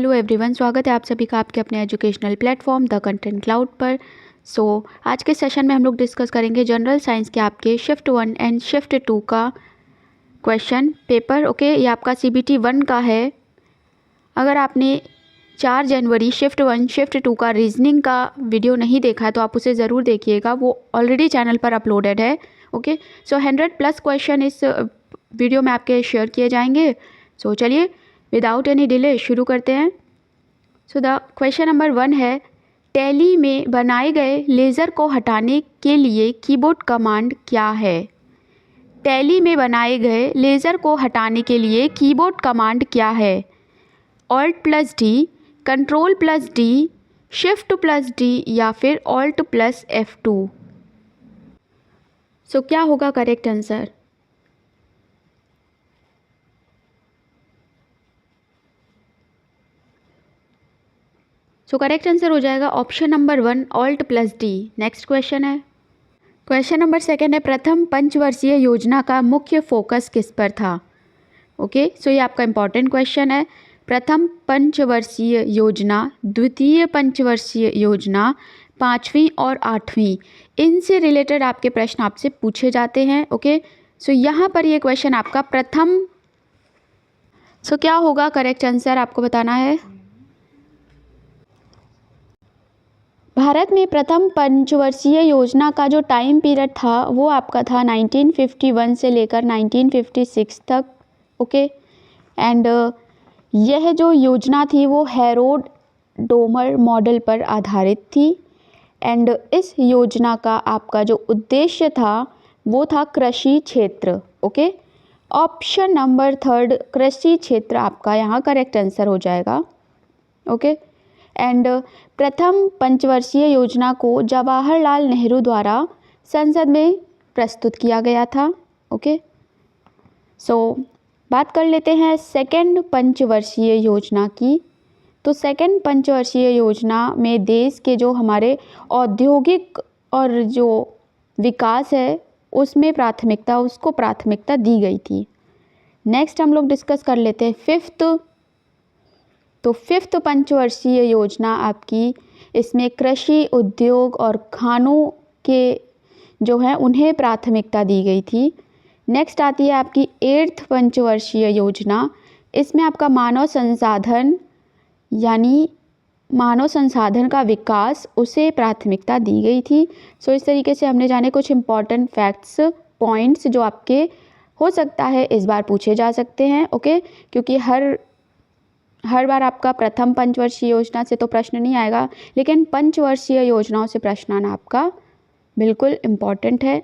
Hello everyone, स्वागत है आप सभी का आपके अपने educational platform the content cloud पर। आज के सेशन में हम लोग डिस्कस करेंगे जनरल साइंस के आपके शिफ्ट 1 एंड शिफ्ट 2 का क्वेश्चन पेपर। ये आपका CBT 1 का है। अगर आपने 4 जनवरी शिफ्ट 1 शिफ्ट 2 का रीजनिंग का वीडियो नहीं देखा है तो आप उसे ज़रूर देखिएगा, वो ऑलरेडी चैनल पर अपलोडेड है। 100+ क्वेश्चन इस वीडियो में आपके शेयर किए जाएंगे। चलिए विदाउट एनी डिले शुरू करते हैं। द क्वेश्चन नंबर 1 है, टैली में बनाए गए लेज़र को हटाने के लिए कीबोर्ड कमांड क्या है? टैली में बनाए गए लेज़र को हटाने के लिए कीबोर्ड कमांड क्या है? Alt+D, Ctrl+D, Shift+D या फिर Alt+F2। क्या होगा करेक्ट आंसर? करेक्ट आंसर हो जाएगा option number 1 Alt+D। Next question है, क्वेश्चन नंबर 2 है, प्रथम पंचवर्षीय योजना का मुख्य फोकस किस पर था? ये आपका इंपॉर्टेंट क्वेश्चन है। प्रथम पंचवर्षीय योजना, द्वितीय पंचवर्षीय योजना, 5वीं और 8वीं, इनसे रिलेटेड आपके प्रश्न आपसे पूछे जाते हैं। यहाँ पर ये क्वेश्चन आपका प्रथम, क्या होगा करेक्ट आंसर आपको बताना है। भारत में प्रथम पंचवर्षीय योजना का जो टाइम पीरियड था वो आपका था 1951 से लेकर 1956 तक। एंड यह जो योजना थी वो हेरोड डोमर मॉडल पर आधारित थी। एंड इस योजना का आपका जो उद्देश्य था वो था कृषि क्षेत्र। ऑप्शन नंबर 3 कृषि क्षेत्र आपका यहाँ करेक्ट आंसर हो जाएगा। एंड प्रथम पंचवर्षीय योजना को जवाहरलाल नेहरू द्वारा संसद में प्रस्तुत किया गया था। बात कर लेते हैं सेकंड पंचवर्षीय योजना की। सेकंड पंचवर्षीय योजना में देश के जो हमारे औद्योगिक और जो विकास है उसमें उसको प्राथमिकता दी गई थी। नेक्स्ट हम लोग डिस्कस कर लेते हैं फिफ्थ पंचवर्षीय योजना आपकी, इसमें कृषि, उद्योग और खानों के जो है उन्हें प्राथमिकता दी गई थी। नेक्स्ट आती है आपकी 8th पंचवर्षीय योजना। इसमें आपका मानव संसाधन यानी मानव संसाधन का विकास, उसे प्राथमिकता दी गई थी। इस तरीके से हमने जाने कुछ इम्पॉर्टेंट फैक्ट्स, पॉइंट्स जो आपके हो सकता है इस बार पूछे जा सकते हैं। क्योंकि हर बार आपका प्रथम पंचवर्षीय योजना से तो प्रश्न नहीं आएगा, लेकिन पंचवर्षीय योजनाओं से प्रश्न आना आपका बिल्कुल इम्पॉर्टेंट है।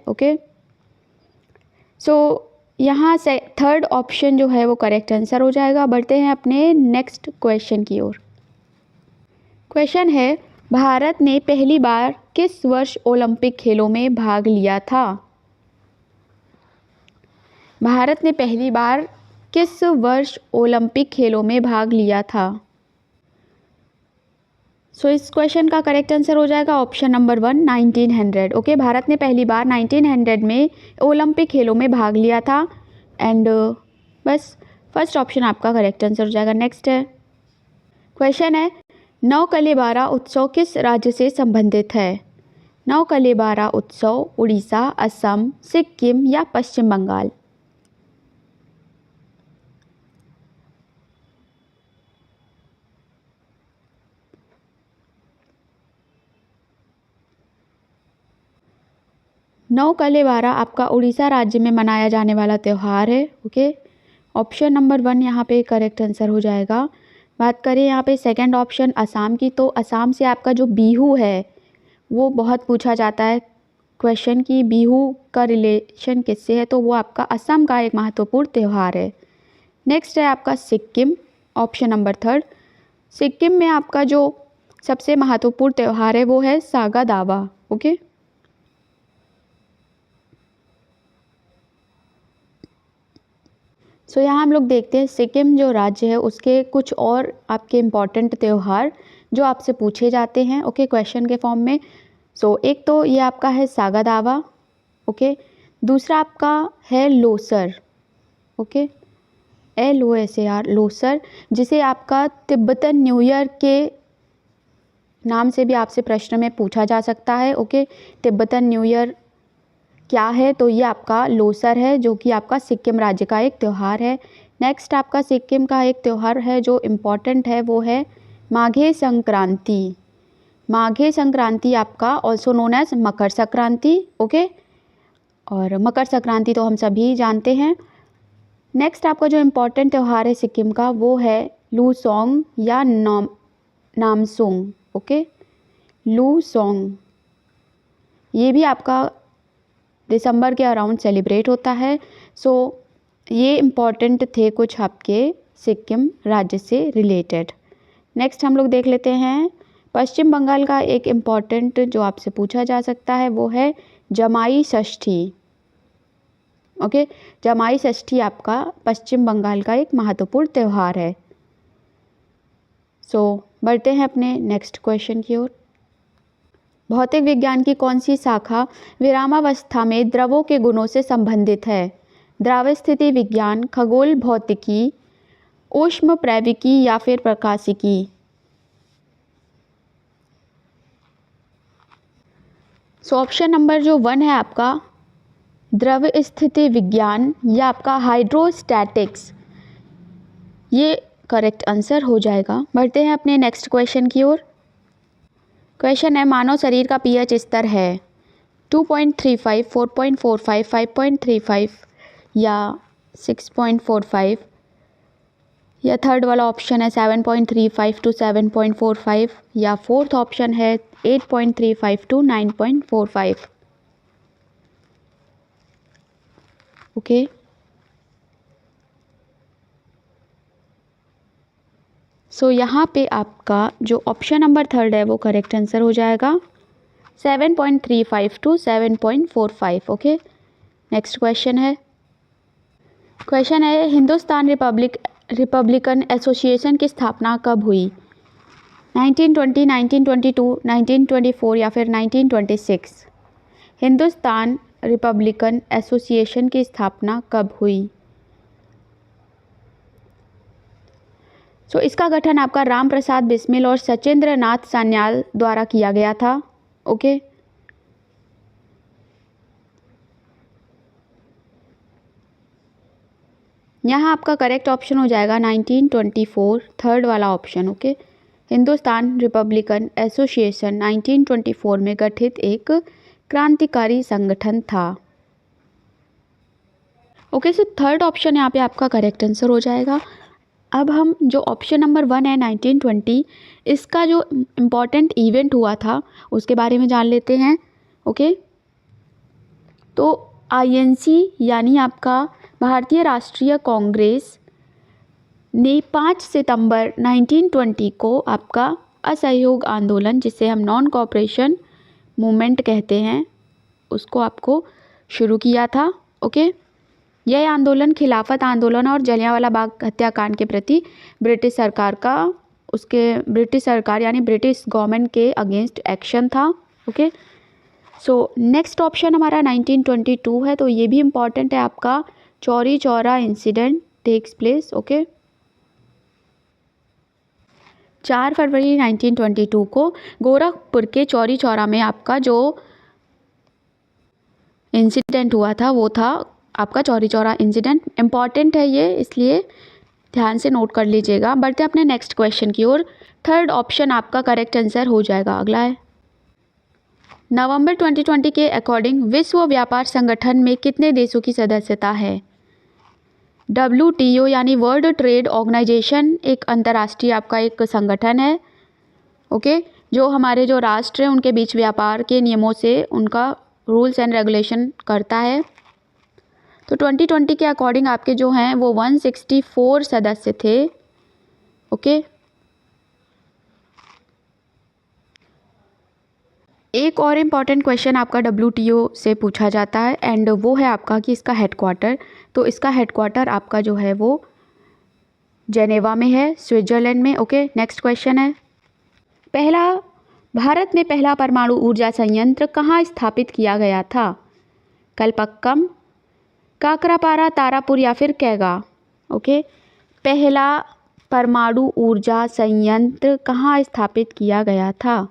यहाँ से 3rd ऑप्शन जो है वो करेक्ट आंसर हो जाएगा। बढ़ते हैं अपने नेक्स्ट क्वेश्चन की ओर। क्वेश्चन है, भारत ने पहली बार किस वर्ष ओलंपिक खेलों में भाग लिया था? भारत ने पहली बार किस वर्ष ओलंपिक खेलों में भाग लिया था? इस क्वेश्चन का करेक्ट आंसर हो जाएगा ऑप्शन नंबर 1 1900। भारत ने पहली बार 1900 में ओलंपिक खेलों में भाग लिया था। एंड बस फर्स्ट ऑप्शन आपका करेक्ट आंसर हो जाएगा। नेक्स्ट है, क्वेश्चन है, नौकलेबारा उत्सव किस राज्य से संबंधित है? नौकलेबारा उत्सव उड़ीसा, असम, सिक्किम या पश्चिम बंगाल? नौकलेबारा आपका उड़ीसा राज्य में मनाया जाने वाला त्यौहार है। ऑप्शन नंबर 1 यहाँ पे करेक्ट आंसर हो जाएगा। बात करें यहाँ पे सेकंड ऑप्शन असम की, तो असम से आपका जो बिहू है वो बहुत पूछा जाता है क्वेश्चन की, बिहू का रिलेशन किससे है, तो वो आपका असम का एक महत्वपूर्ण त्यौहार है। नेक्स्ट है आपका सिक्किम, ऑप्शन नंबर 3। सिक्किम में आपका जो सबसे महत्वपूर्ण त्यौहार है वो है सागा दावा। यहाँ हम लोग देखते हैं सिक्किम जो राज्य है उसके कुछ और आपके इम्पॉर्टेंट त्यौहार जो आपसे पूछे जाते हैं क्वेश्चन के फॉर्म में। एक तो ये आपका है सागा दावा। दूसरा आपका है लोसर। LOSAR, लोसर, जिसे आपका तिब्बतन न्यू ईयर के नाम से भी आपसे प्रश्न में पूछा जा सकता है। ओके, तिब्बतन न्यू ईयर क्या है? तो ये आपका लोसर है, जो कि आपका सिक्किम राज्य का एक त्यौहार है। नेक्स्ट आपका सिक्किम का एक त्यौहार है जो इम्पॉर्टेंट है, वो है माघे संक्रांति। माघे संक्रांति आपका also known as Makar Sankranti. Okay, और मकर संक्रांति तो हम सभी जानते हैं। नेक्स्ट आपका जो इम्पॉर्टेंट त्यौहार है सिक्किम का, वो है लूसोंग या नामसूंग। ओके, लूसोंग, ये भी आपका दिसंबर के अराउंड सेलिब्रेट होता है। सो ये इम्पॉर्टेंट थे कुछ आपके सिक्किम राज्य से रिलेटेड। नेक्स्ट हम लोग देख लेते हैं पश्चिम बंगाल का एक इम्पॉर्टेंट जो आपसे पूछा जा सकता है, वो है जमाई षष्ठी। ओके, जमाई षष्ठी आपका पश्चिम बंगाल का एक महत्वपूर्ण त्यौहार है। सो बढ़ते हैं अपने नेक्स्ट क्वेश्चन की ओर। भौतिक विज्ञान की कौन सी शाखा विरामावस्था में द्रवों के गुणों से संबंधित है? द्रवस्थिति विज्ञान, खगोल भौतिकी, ऊष्मप्रवैगिकी या फिर प्रकाशिकी? सो ऑप्शन नंबर जो 1 है आपका द्रव स्थिति विज्ञान या आपका हाइड्रोस्टैटिक्स, ये करेक्ट आंसर हो जाएगा। बढ़ते हैं अपने नेक्स्ट क्वेश्चन की ओर। क्वेश्चन है मानव शरीर का पीएच स्तर है 2.35, 4.45, 5.35 या 6.45, या थर्ड वाला ऑप्शन है 7.35 टू 7.45, या फोर्थ ऑप्शन है 8.35 टू 9.45। ओके, सो यहाँ पे आपका जो ऑप्शन नंबर थर्ड है वो करेक्ट आंसर हो जाएगा, 7.35 टू 7.45। ओके, नेक्स्ट क्वेश्चन है हिंदुस्तान रिपब्लिकन एसोसिएशन की स्थापना कब हुई? 1920, 1922, 1924 या फिर 1926? हिंदुस्तान रिपब्लिकन एसोसिएशन की स्थापना कब हुई? इसका गठन आपका राम प्रसाद बिस्मिल और सचिंद्र नाथ सान्याल द्वारा किया गया था। ओके, यहाँ आपका करेक्ट ऑप्शन हो जाएगा 1924, थर्ड वाला option. Okay, Hindustan Republican association 1924 में गठित एक क्रांतिकारी संगठन था। ओके, सो थर्ड ऑप्शन यहाँ पे आपका करेक्ट आंसर हो जाएगा। अब हम जो ऑप्शन नंबर 1 है 1920, इसका जो इम्पॉर्टेंट इवेंट हुआ था उसके बारे में जान लेते हैं। ओके, तो INC यानी आपका भारतीय राष्ट्रीय कांग्रेस ने 5 सितंबर 1920 को आपका असहयोग आंदोलन, जिसे हम नॉन कोऑपरेशन मूवमेंट कहते हैं, उसको आपको शुरू किया था। ओके, यह आंदोलन खिलाफत आंदोलन और जलियांवाला बाग हत्याकांड के प्रति ब्रिटिश सरकार यानी ब्रिटिश गवर्नमेंट के अगेंस्ट एक्शन था। ओके, सो नेक्स्ट ऑप्शन हमारा 1922 है, तो ये भी इम्पॉर्टेंट है आपका Chauri Chaura incident takes place. Okay, 4 फरवरी 1922 को गोरखपुर के चौरी चौरा में आपका जो इंसिडेंट हुआ था वो था आपका चौरी चौरा इंसिडेंट। इम्पॉर्टेंट है ये, इसलिए ध्यान से नोट कर लीजिएगा। बढ़ते अपने नेक्स्ट क्वेश्चन की ओर। थर्ड ऑप्शन आपका करेक्ट आंसर हो जाएगा। अगला है नवंबर 2020 के अकॉर्डिंग विश्व व्यापार संगठन में कितने देशों की सदस्यता है? WTO यानी वर्ल्ड ट्रेड ऑर्गेनाइजेशन एक अंतर्राष्ट्रीय आपका एक संगठन है। ओके, जो हमारे जो राष्ट्र हैं उनके बीच व्यापार के नियमों से उनका रूल्स एंड रेगुलेशन करता है। तो 2020 के अकॉर्डिंग आपके जो हैं वो 164 सदस्य थे। ओके, एक और इम्पॉर्टेंट क्वेश्चन आपका WTO से पूछा जाता है एंड वो है आपका कि इसका हेडक्वार्टर, तो इसका हेडक्वार्टर आपका जो है वो जेनेवा में है, स्विट्ज़रलैंड में। ओके, नेक्स्ट क्वेश्चन है भारत में पहला परमाणु ऊर्जा संयंत्र कहाँ स्थापित किया गया था? कलपक्कम, काकरापारा, तारापुर या फिर कैगा? ओके, पहला परमाणु ऊर्जा संयंत्र कहाँ स्थापित किया गया था?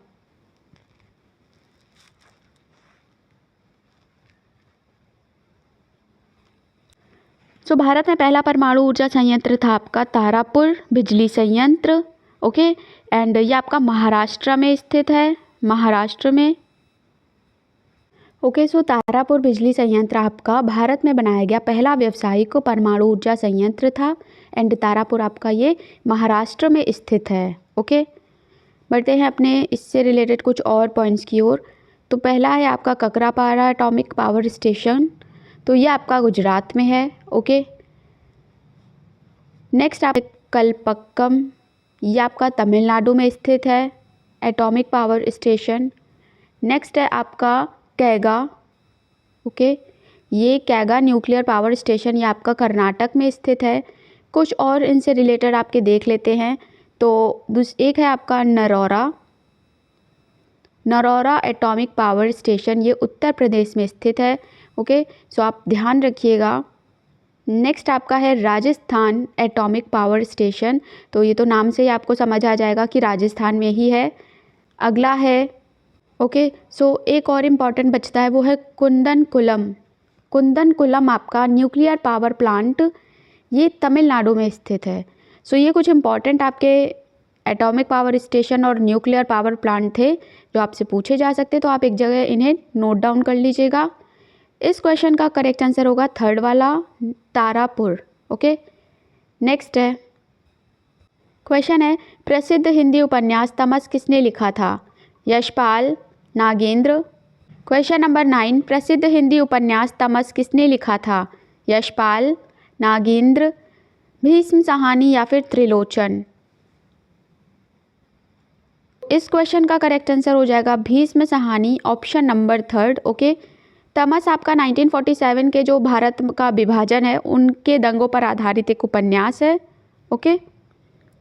तो भारत में पहला परमाणु ऊर्जा संयंत्र था आपका तारापुर बिजली संयंत्र। ओके, एंड ये आपका महाराष्ट्र में स्थित है, महाराष्ट्र में। ओके, सो तारापुर बिजली संयंत्र आपका भारत में बनाया गया पहला व्यावसायिक परमाणु ऊर्जा संयंत्र था, एंड तारापुर आपका ये महाराष्ट्र में स्थित है। ओके, बढ़ते हैं अपने इससे रिलेटेड कुछ और पॉइंट्स की ओर। तो पहला है आपका ककरापारा एटॉमिक पावर स्टेशन, तो ये आपका गुजरात में है। ओके, नेक्स्ट आप कलपक्कम, ये आपका तमिलनाडु में स्थित है एटॉमिक पावर स्टेशन। नेक्स्ट है आपका कैगा। ओके, ये कैगा न्यूक्लियर पावर स्टेशन ये आपका कर्नाटक में स्थित है। कुछ और इनसे रिलेटेड आपके देख लेते हैं। तो एक है आपका Narora, Narora atomic power station ये उत्तर प्रदेश में स्थित है। ओके, सो आप ध्यान रखिएगा। नेक्स्ट आपका है राजस्थान एटॉमिक पावर स्टेशन, तो ये तो नाम से ही आपको समझ आ जाएगा कि राजस्थान में ही है। अगला है ओके, सो एक और इम्पॉर्टेंट बचता है, वो है कुंदनकुलम। कुंदनकुलम आपका न्यूक्लियर पावर प्लांट ये तमिलनाडु में स्थित है। सो ये कुछ इम्पॉर्टेंट आपके एटॉमिक पावर स्टेशन और न्यूक्लियर पावर प्लांट थे जो आपसे पूछे जा सकते, तो आप एक जगह इन्हें नोट डाउन कर लीजिएगा। इस क्वेश्चन का करेक्ट आंसर होगा थर्ड वाला, तारापुर। ओके, नेक्स्ट है क्वेश्चन है प्रसिद्ध हिंदी उपन्यास तमस किसने लिखा था? यशपाल, नागेंद्र। क्वेश्चन नंबर 9, प्रसिद्ध हिंदी उपन्यास तमस किसने लिखा था? यशपाल, नागेंद्र, भीष्म साहनी या फिर त्रिलोचन। इस क्वेश्चन का करेक्ट आंसर हो जाएगा Bhishma Sahni, option number 3। Okay, तमस आपका 1947 के जो भारत का विभाजन है उनके दंगों पर आधारित एक उपन्यास है। ओके,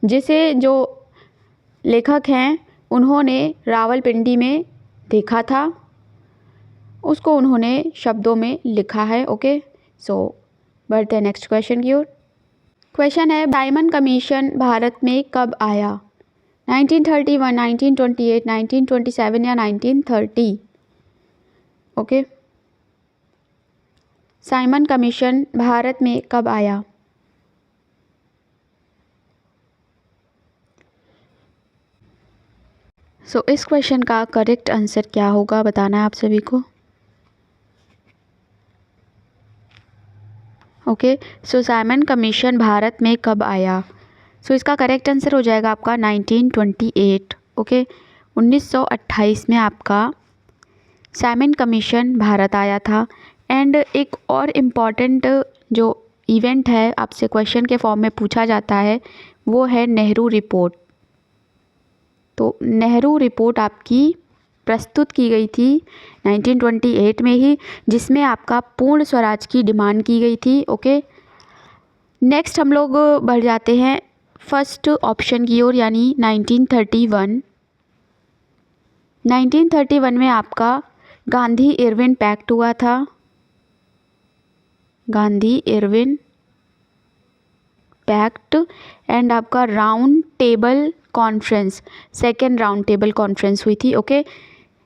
जिसे जो लेखक हैं उन्होंने रावलपिंडी में देखा था, उसको उन्होंने शब्दों में लिखा है। ओके, सो बढ़ते हैं नेक्स्ट क्वेश्चन की ओर। क्वेश्चन है डायमंड कमीशन भारत में कब आया? 1931, 1928, 1927 या 1930? ओके, साइमन कमीशन भारत में कब आया? सो इस क्वेश्चन का करेक्ट आंसर क्या होगा बताना है आप सभी को। ओके, सो साइमन कमीशन भारत में कब आया? सो इसका करेक्ट आंसर हो जाएगा आपका 1928। ओके, 1928 में आपका साइमन कमीशन भारत आया था। एंड एक और इम्पॉर्टेंट जो इवेंट है आपसे क्वेश्चन के फॉर्म में पूछा जाता है वो है नेहरू रिपोर्ट। तो नेहरू रिपोर्ट आपकी प्रस्तुत की गई थी 1928 में ही, जिसमें आपका पूर्ण स्वराज की डिमांड की गई थी। ओके, नेक्स्ट हम लोग बढ़ जाते हैं फर्स्ट ऑप्शन की ओर, यानी 1931। 1931 में आपका गांधी इरविन पैक्ट हुआ था, गांधी इरविन पैक्ट। एंड आपका round table conference, second round table conference हुई थी। ओके,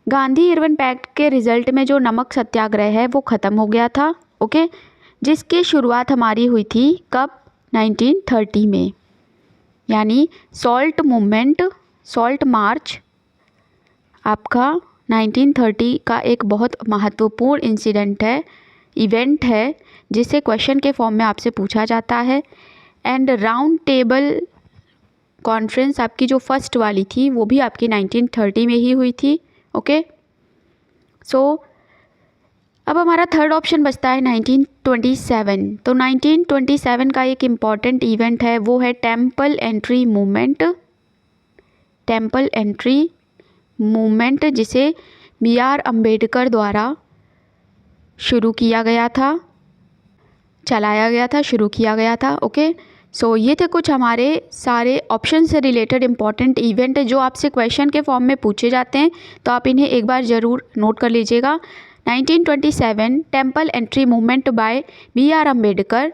गांधी इरविन पैक्ट के रिजल्ट में जो नमक सत्याग्रह है वो ख़त्म हो गया था। ओके, जिसकी शुरुआत हमारी हुई थी कब? 1930 में, यानी सॉल्ट मूवमेंट, सॉल्ट मार्च आपका 1930 का एक बहुत महत्वपूर्ण इंसिडेंट है, इवेंट है, जिसे क्वेश्चन के फॉर्म में आपसे पूछा जाता है। एंड राउंड टेबल कॉन्फ्रेंस आपकी जो फर्स्ट वाली थी वो भी आपकी 1930 में ही हुई थी। ओके, सो अब हमारा थर्ड ऑप्शन बचता है 1927। तो 1927 का एक इम्पॉर्टेंट इवेंट है वो है temple entry movement, temple entry movement, जिसे BR अम्बेडकर द्वारा शुरू किया गया था, चलाया गया था, शुरू किया गया था। ओके, सो ये थे कुछ हमारे सारे ऑप्शन से रिलेटेड इंपॉर्टेंट इवेंट जो आपसे क्वेश्चन के फॉर्म में पूछे जाते हैं, तो आप इन्हें एक बार ज़रूर नोट कर लीजिएगा। 1927 temple entry movement by BR Ambedkar,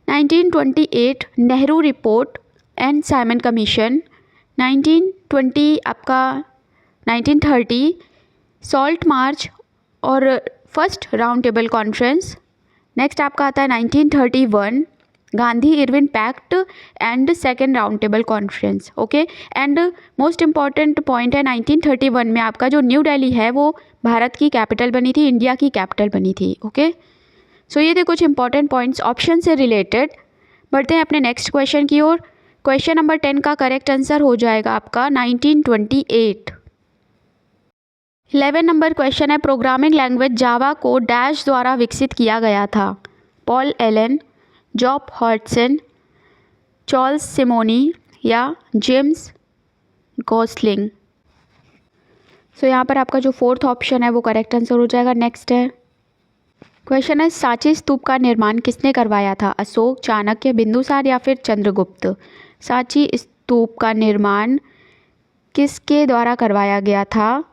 1928 Nehru report and Simon commission, 1920 आपका 1930 सॉल्ट मार्च और first round table conference. Next आपका आता है 1931 Gandhi Irwin pact and second round table conference. Okay, and most important point है 1931 में आपका जो न्यू दिल्ली है वो भारत की कैपिटल बनी थी, इंडिया की कैपिटल बनी थी। ओके, सो ये थे कुछ इंपॉर्टेंट पॉइंट्स ऑप्शन से रिलेटेड। बढ़ते हैं अपने नेक्स्ट क्वेश्चन की ओर। क्वेश्चन नंबर 10 का करेक्ट आंसर हो जाएगा आपका 1928। 11 नंबर क्वेश्चन है, प्रोग्रामिंग लैंग्वेज जावा को डैश द्वारा विकसित किया गया था? Paul Allen, Job Hotson, Charles Simonyi या जेम्स गॉसलिंग। सो यहाँ पर आपका जो फोर्थ ऑप्शन है वो करेक्ट आंसर हो जाएगा। नेक्स्ट है क्वेश्चन है, सांची स्तूप का निर्माण किसने करवाया था? अशोक, चाणक्य, बिंदुसार या फिर चंद्रगुप्त? सांची स्तूप का निर्माण किसके द्वारा करवाया गया था?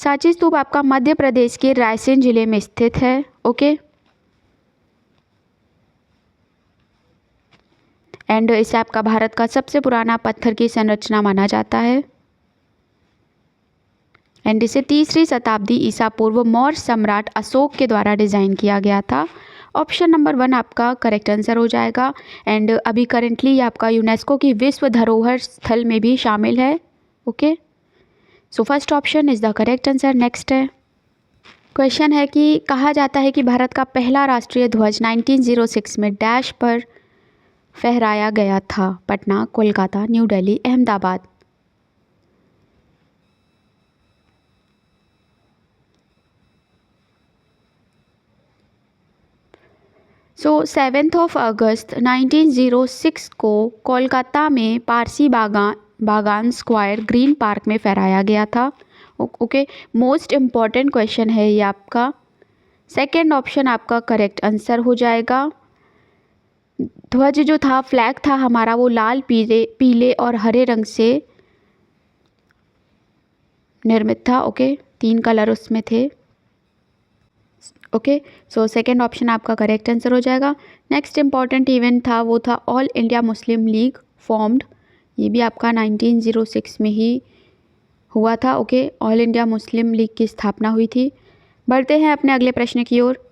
सांची स्तूप आपका मध्य प्रदेश के रायसेन जिले में स्थित है। ओके, एंड इसे आपका भारत का सबसे पुराना पत्थर की संरचना माना जाता है एंड इसे 3री शताब्दी ईसा पूर्व मौर्य सम्राट अशोक के द्वारा डिज़ाइन किया गया था। ऑप्शन नंबर 1 आपका करेक्ट आंसर हो जाएगा। एंड अभी करेंटली ये आपका यूनेस्को की विश्व धरोहर स्थल में भी शामिल है। Okay, so first option is the correct answer. Next है क्वेश्चन है कि कहा जाता है कि भारत का पहला राष्ट्रीय ध्वज 1906 में डैश पर फहराया गया था? पटना, कोलकाता, न्यू दिल्ली, अहमदाबाद। सो 7 अगस्त 1906 को कोलकाता में पारसी बागान स्क्वायर ग्रीन पार्क में फहराया गया था। ओके, मोस्ट इम्पॉर्टेंट क्वेश्चन है ये आपका। सेकंड ऑप्शन आपका करेक्ट आंसर हो जाएगा। ध्वज जो था, फ्लैग था हमारा, वो लाल, पीले और हरे रंग से निर्मित था। ओके, 3 कलर उसमें थे। ओके, सो सेकंड ऑप्शन आपका करेक्ट आंसर हो जाएगा। नेक्स्ट इम्पॉर्टेंट इवेंट था वो था all India Muslim league formed. ये भी आपका 1906 में ही हुआ था। Okay, all India Muslim league की स्थापना हुई थी। बढ़ते हैं अपने अगले प्रश्न की ओर।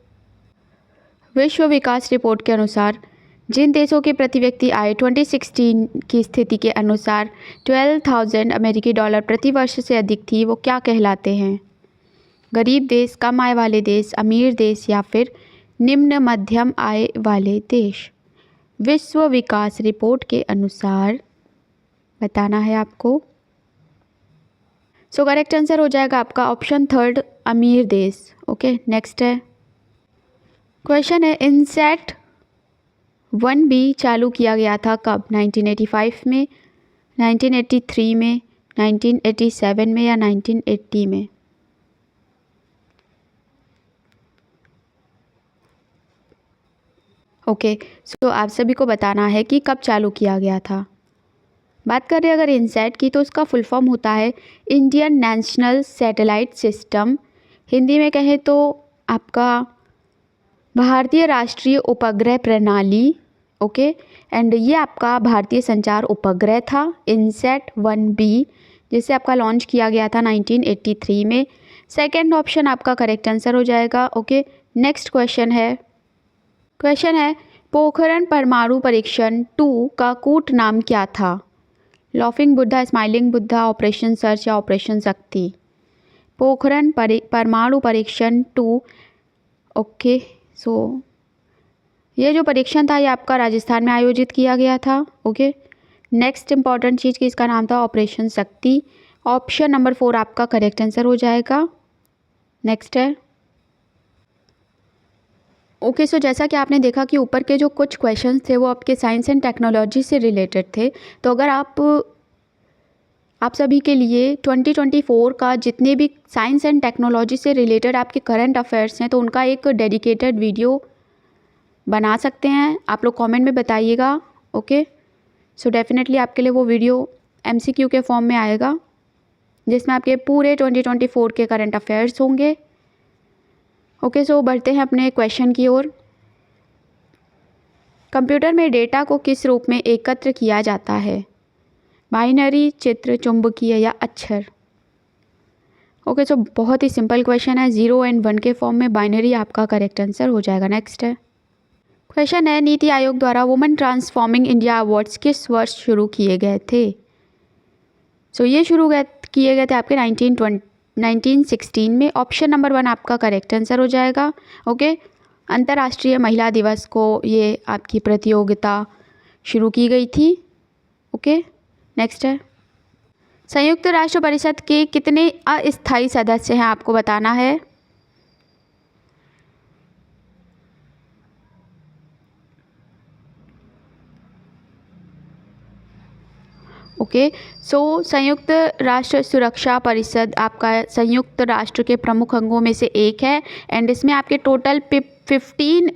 विश्व विकास रिपोर्ट के अनुसार जिन देशों की प्रति व्यक्ति आय 2016 की स्थिति के अनुसार 12,000 अमेरिकी डॉलर प्रति वर्ष से अधिक थी, वो क्या कहलाते हैं? गरीब देश, कम आय वाले देश, अमीर देश या फिर निम्न मध्यम आय वाले देश? विश्व विकास रिपोर्ट के अनुसार बताना है आपको। सो करेक्ट आंसर हो जाएगा आपका ऑप्शन 3 अमीर देश। ओके, नेक्स्ट है क्वेश्चन है, इनसेट 1B चालू किया गया था कब? 1985 में, 1983 में, 1987 में या 1980 में? ओके, सो आप सभी को बताना है कि कब चालू किया गया था। बात करें अगर इनसैट की तो उसका फुल फॉर्म होता है Indian national satellite system. Hindi में कहें तो आपका भारतीय राष्ट्रीय उपग्रह प्रणाली। ओके, एंड ये आपका भारतीय संचार उपग्रह था इनसैट 1B, जिसे आपका लॉन्च किया गया था 1983 में। सेकंड ऑप्शन आपका करेक्ट आंसर हो जाएगा। ओके, नेक्स्ट क्वेश्चन है पोखरण परमाणु परीक्षण 2 का कूट नाम क्या था? Laughing Buddha, smiling Buddha, operation search या ऑपरेशन शक्ति? पोखरण परमाणु परीक्षण 2। ओके, सो ये जो परीक्षण था ये आपका राजस्थान में आयोजित किया गया था। ओके, नेक्स्ट इंपॉर्टेंट चीज़ की इसका नाम था ऑपरेशन शक्ति। ऑप्शन नंबर 4 आपका करेक्ट आंसर हो जाएगा। नेक्स्ट है ओके, सो जैसा कि आपने देखा कि ऊपर के जो कुछ क्वेश्चंस थे वो आपके साइंस एंड टेक्नोलॉजी से रिलेटेड थे। तो अगर आप सभी के लिए 2024 का जितने भी साइंस एंड टेक्नोलॉजी से रिलेटेड आपके करंट अफेयर्स हैं तो उनका एक डेडिकेटेड वीडियो बना सकते हैं। आप लोग कमेंट में बताइएगा। ओके, सो डेफिनेटली आपके लिए वो वीडियो MCQ के फॉर्म में आएगा जिसमें आपके पूरे 2024 के करंट अफेयर्स होंगे। ओके, सो बढ़ते हैं अपने क्वेश्चन की ओर। कंप्यूटर में डेटा को किस रूप में एकत्र किया जाता है? बाइनरी, चित्र, चुंबकीय या अक्षर? ओके, सो बहुत ही सिंपल क्वेश्चन है। 0 और 1 के फॉर्म में बाइनरी आपका करेक्ट आंसर हो जाएगा। नेक्स्ट है क्वेश्चन है, नीति आयोग द्वारा वुमेन ट्रांसफॉर्मिंग इंडिया अवार्ड्स किस वर्ष शुरू किए गए थे? सो ये शुरू किए गए थे आपके 1916 में। ऑप्शन नंबर 1 आपका करेक्ट आंसर हो जाएगा। ओके, अंतर्राष्ट्रीय महिला दिवस को ये आपकी प्रतियोगिता शुरू की गई थी। ओके, नेक्स्ट है, संयुक्त राष्ट्र परिषद के कितने अस्थायी सदस्य हैं आपको बताना है? ओके, सो संयुक्त राष्ट्र सुरक्षा परिषद आपका संयुक्त राष्ट्र के प्रमुख अंगों में से एक है एंड इसमें आपके टोटल 15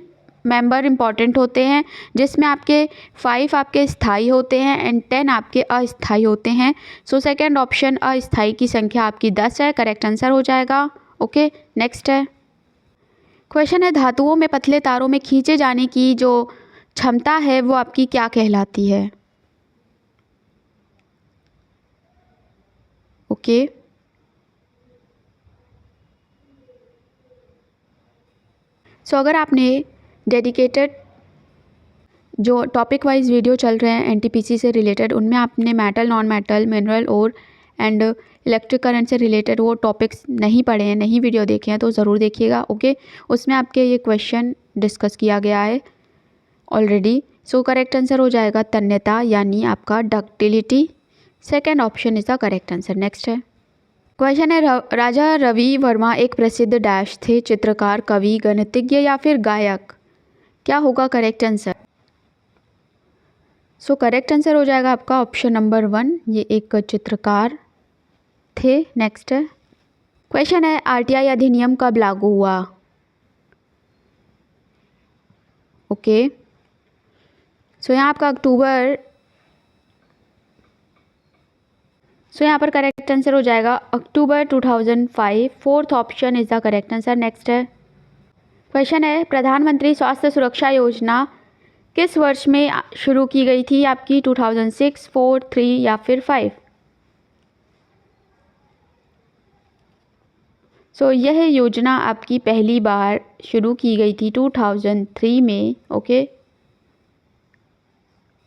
मेंबर इंपॉर्टेंट होते हैं, जिसमें आपके 5 आपके स्थायी होते हैं एंड 10 आपके अस्थायी होते हैं। सो सेकंड ऑप्शन अस्थायी की संख्या आपकी 10 है, करेक्ट आंसर हो जाएगा। ओके, नेक्स्ट है क्वेश्चन है, धातुओं में पतले तारों में खींचे जाने की जो क्षमता है वो आपकी क्या कहलाती है? ओके, सो अगर आपने डेडिकेटेड जो टॉपिक वाइज वीडियो चल रहे हैं एनटीपीसी से रिलेटेड, उनमें आपने मेटल, नॉन मेटल, मिनरल और एंड इलेक्ट्रिक करंट से रिलेटेड वो टॉपिक्स नहीं पढ़े हैं, नहीं वीडियो देखे हैं, तो ज़रूर देखिएगा। ओके, उसमें आपके ये क्वेश्चन डिस्कस किया गया है ऑलरेडी। सो करेक्ट आंसर हो जाएगा तन्यता, यानी आपका ductility. Second option is the correct answer. Next है क्वेश्चन है, राजा रवि वर्मा एक प्रसिद्ध डैश थे? चित्रकार, कवि, गणितज्ञ या फिर गायक? क्या होगा करेक्ट आंसर? सो करेक्ट आंसर हो जाएगा आपका ऑप्शन नंबर 1, ये एक चित्रकार थे। नेक्स्ट है क्वेश्चन है, आरटीआई अधिनियम कब लागू हुआ? ओके, सो यहाँ आपका अक्टूबर, सो यहाँ पर करेक्ट आंसर हो जाएगा अक्टूबर 2005। Fourth option is the correct answer. Next है क्वेश्चन है, प्रधानमंत्री स्वास्थ्य सुरक्षा योजना किस वर्ष में शुरू की गई थी आपकी? 2006, 4, 3 या फिर 5? सो यह योजना आपकी पहली बार शुरू की गई थी 2003 में। Okay,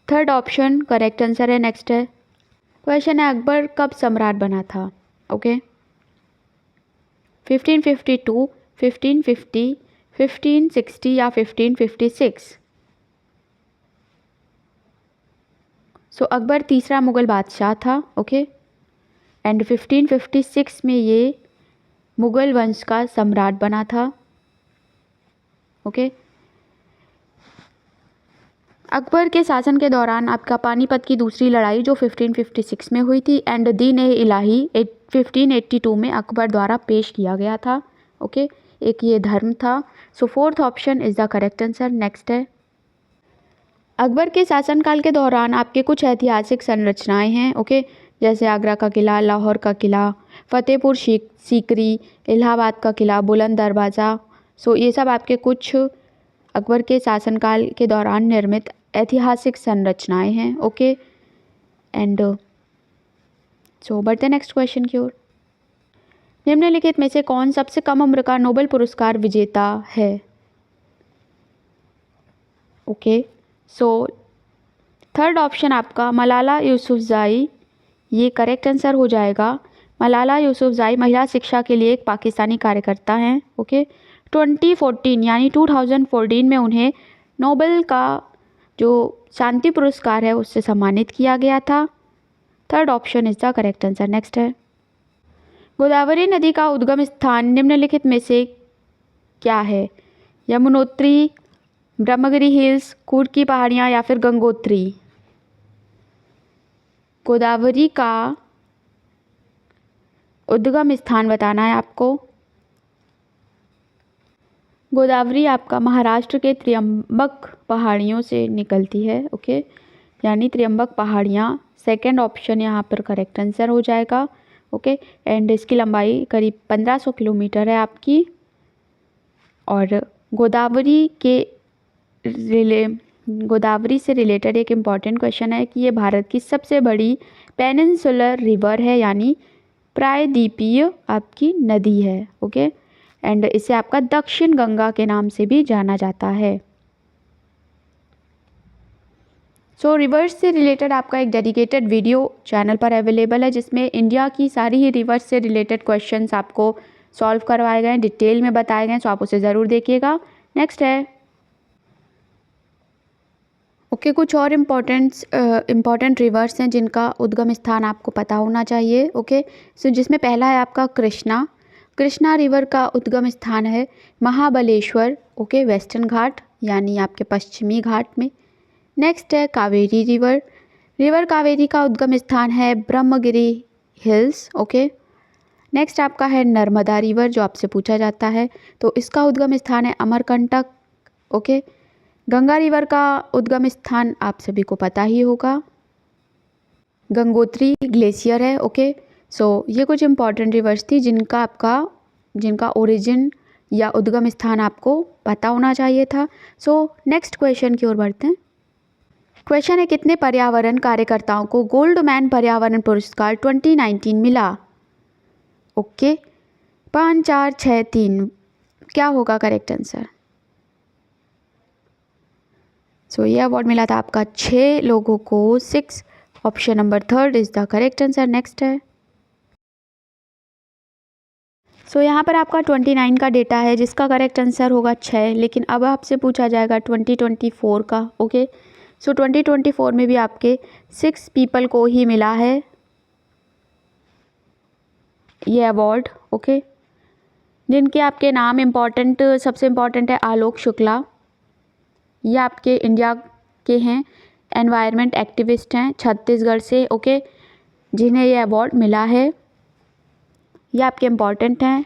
third option correct answer है। नेक्स्ट है क्वेश्चन है, अकबर कब सम्राट बना था? ओके, 1552, 1550, 1560 या 1556? सो अकबर तीसरा मुग़ल बादशाह था। ओके, एंड 1556 में ये मुग़ल वंश का सम्राट बना था। ओके, अकबर के शासन के दौरान आपका पानीपत की दूसरी लड़ाई जो 1556 में हुई थी एंड दीन ए इलाही 1582 में अकबर द्वारा पेश किया गया था। ओके, एक ये धर्म था। So fourth option is the correct answer. Next है, अकबर के शासनकाल के दौरान आपके कुछ ऐतिहासिक संरचनाएं हैं। ओके, जैसे आगरा का किला, लाहौर का किला, फतेहपुर सीकरी, इलाहाबाद का किला, बुलंद दरवाज़ा। सो ये सब आपके कुछ अकबर के शासनकाल के दौरान निर्मित ऐतिहासिक संरचनाएं हैं। ओके, एंड सो बढ़ते नेक्स्ट क्वेश्चन की ओर। निम्नलिखित में से कौन सबसे कम उम्र का नोबेल पुरस्कार विजेता है? ओके, सो थर्ड ऑप्शन आपका मलाला यूसुफज़ई, ये करेक्ट आंसर हो जाएगा। मलाला यूसुफज़ई महिला शिक्षा के लिए एक पाकिस्तानी कार्यकर्ता हैं। ओके, 2014 यानी 2014 में उन्हें नोबेल का जो शांति पुरस्कार है उससे सम्मानित किया गया था। Third option is the correct answer. Next है, गोदावरी नदी का उद्गम स्थान निम्नलिखित में से क्या है? यमुनोत्री, ब्रह्मगिरी हिल्स, कूर्ग की पहाड़ियाँ या फिर गंगोत्री? गोदावरी का उद्गम स्थान बताना है आपको। गोदावरी आपका महाराष्ट्र के त्र्यंबक पहाड़ियों से निकलती है। ओके, यानी त्र्यंबक पहाड़ियाँ सेकंड ऑप्शन यहाँ पर करेक्ट आंसर हो जाएगा। ओके, एंड इसकी लंबाई करीब 1500 किलोमीटर है आपकी। और गोदावरी के गोदावरी से रिलेटेड एक इम्पॉर्टेंट क्वेश्चन है कि ये भारत की सबसे बड़ी पेनिनसुलर रिवर है, यानी प्रायद्वीपीय आपकी नदी है। ओके, एंड इसे आपका दक्षिण गंगा के नाम से भी जाना जाता है। सो रिवर्स से रिलेटेड आपका एक डेडिकेटेड वीडियो चैनल पर अवेलेबल है, जिसमें इंडिया की सारी ही रिवर्स से रिलेटेड क्वेश्चंस आपको सॉल्व करवाए गए हैं, डिटेल में बताए गए हैं, सो आप उसे ज़रूर देखिएगा। नेक्स्ट है ओके कुछ और इम्पॉर्टेंट रिवर्स हैं जिनका उद्गम स्थान आपको पता होना चाहिए। ओके, सो जिसमें पहला है आपका कृष्णा रिवर का उद्गम स्थान है महाबलेश्वर, ओके, वेस्टर्न घाट यानी आपके पश्चिमी घाट में। नेक्स्ट है कावेरी रिवर कावेरी का उद्गम स्थान है ब्रह्मगिरी हिल्स। ओके, नेक्स्ट आपका है नर्मदा रिवर, जो आपसे पूछा जाता है, तो इसका उद्गम स्थान है अमरकंटक। ओके, गंगा रिवर का उद्गम स्थान आप सभी को पता ही होगा, गंगोत्री ग्लेशियर है। ओके, सो ये कुछ इंपॉर्टेंट रिवर्स थी जिनका ओरिजिन या उद्गम स्थान आपको पता होना चाहिए था। सो नेक्स्ट क्वेश्चन की ओर बढ़ते हैं। क्वेश्चन है कितने पर्यावरण कार्यकर्ताओं को गोल्डमैन पर्यावरण पुरस्कार 2019 मिला? ओके, 5 4 6 3 क्या होगा करेक्ट आंसर? सो ये अवार्ड मिला था आपका 6 लोगों को, 6। Option number 3 is the correct answer. Next है सो यहाँ पर आपका 29 का डेटा है जिसका करेक्ट आंसर होगा 6, लेकिन अब आपसे पूछा जाएगा 2024 का। ओके, सो 2024 में भी आपके 6 पीपल को ही मिला है ये अवार्ड। ओके, जिनके आपके नाम सबसे इम्पॉर्टेंट है आलोक शुक्ला, ये आपके इंडिया के हैं, एनवायरनमेंट एक्टिविस्ट हैं छत्तीसगढ़ से। ओके, जिन्हें ये अवार्ड मिला है, ये आपके इम्पॉर्टेंट हैं।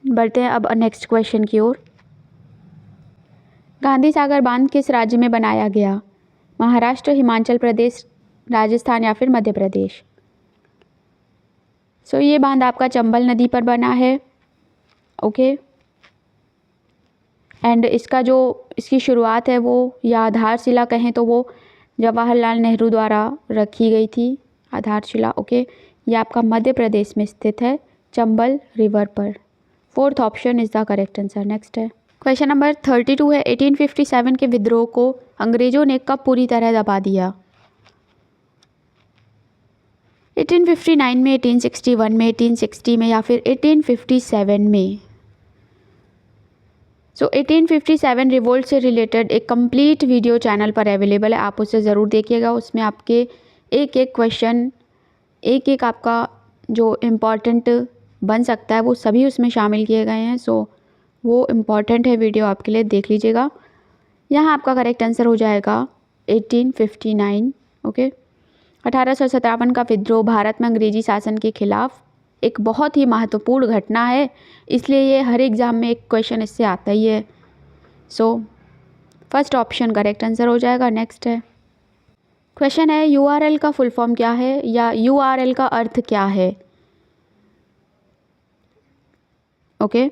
बढ़ते हैं अब नेक्स्ट क्वेश्चन की ओर। गांधी सागर बांध किस राज्य में बनाया गया? महाराष्ट्र, हिमाचल प्रदेश, राजस्थान या फिर मध्य प्रदेश? सो ये बांध आपका चंबल नदी पर बना है। ओके, एंड इसकी शुरुआत है वो, या आधारशिला कहें तो वो जवाहरलाल नेहरू द्वारा रखी गई थी आधारशिला। ओके, ये आपका मध्य प्रदेश में स्थित है चंबल रिवर पर। 4th option is the correct answer. Next है क्वेश्चन नंबर 32 है 1857 के विद्रोह को अंग्रेजों ने कब पूरी तरह दबा दिया? 1859 में, 1861 में, 1860 में या फिर 1857 में? सो 1857 रिवोल्ट से रिलेटेड एक कंप्लीट वीडियो चैनल पर अवेलेबल है, आप उसे ज़रूर देखिएगा। उसमें आपके एक एक क्वेश्चन, एक एक आपका जो इम्पॉर्टेंट बन सकता है वो सभी उसमें शामिल किए गए हैं। सो वो इम्पॉर्टेंट है वीडियो, आपके लिए देख लीजिएगा। यहाँ आपका करेक्ट आंसर हो जाएगा 1859। ओके, 1857 का विद्रोह भारत में अंग्रेजी शासन के खिलाफ एक बहुत ही महत्वपूर्ण घटना है, इसलिए ये हर एग्ज़ाम में एक क्वेश्चन इससे आता ही है। सो फर्स्ट ऑप्शन करेक्ट आंसर हो जाएगा। नेक्स्ट है क्वेश्चन है URL का फुल फॉर्म क्या है, या URL का अर्थ क्या है? ओके,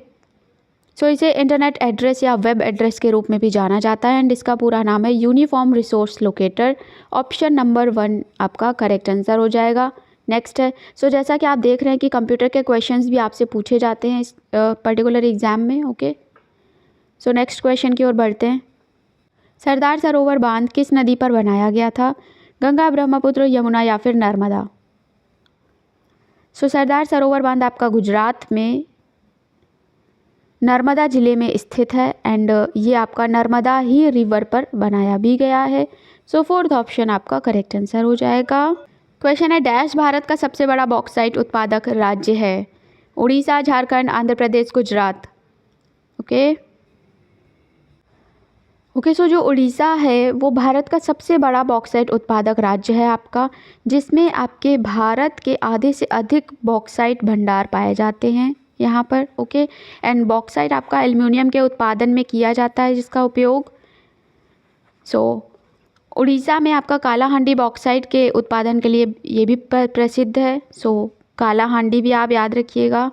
सो इसे इंटरनेट एड्रेस या वेब एड्रेस के रूप में भी जाना जाता है, एंड इसका पूरा नाम है uniform resource locator. Option number 1 आपका करेक्ट आंसर हो जाएगा। नेक्स्ट है सो जैसा कि आप देख रहे हैं कि कंप्यूटर के क्वेश्चंस भी आपसे पूछे जाते हैं इस पर्टिकुलर एग्ज़ाम में। ओके, सो नेक्स्ट क्वेश्चन की ओर बढ़ते हैं। सरदार सरोवर बांध किस नदी पर बनाया गया था? गंगा, ब्रह्मपुत्र, यमुना या फिर नर्मदा? सो सरदार सरोवर बांध आपका गुजरात में नर्मदा ज़िले में स्थित है, एंड ये आपका नर्मदा ही रिवर पर बनाया भी गया है। सो 4th ऑप्शन आपका करेक्ट आंसर हो जाएगा। क्वेश्चन है डैश भारत का सबसे बड़ा बॉक्साइट उत्पादक राज्य है? उड़ीसा, झारखंड, आंध्र प्रदेश, गुजरात? ओके, सो जो उड़ीसा है वो भारत का सबसे बड़ा बॉक्साइट उत्पादक राज्य है आपका, जिसमें आपके भारत के आधे से अधिक बॉक्साइट भंडार पाए जाते हैं यहाँ पर। ओके, एंड बॉक्साइट आपका एल्युमिनियम के उत्पादन में किया जाता है जिसका उपयोग। सो उड़ीसा में आपका कालाहांडी बॉक्साइट के उत्पादन के लिए ये भी प्रसिद्ध है। सो कालाहांडी भी आप याद रखिएगा।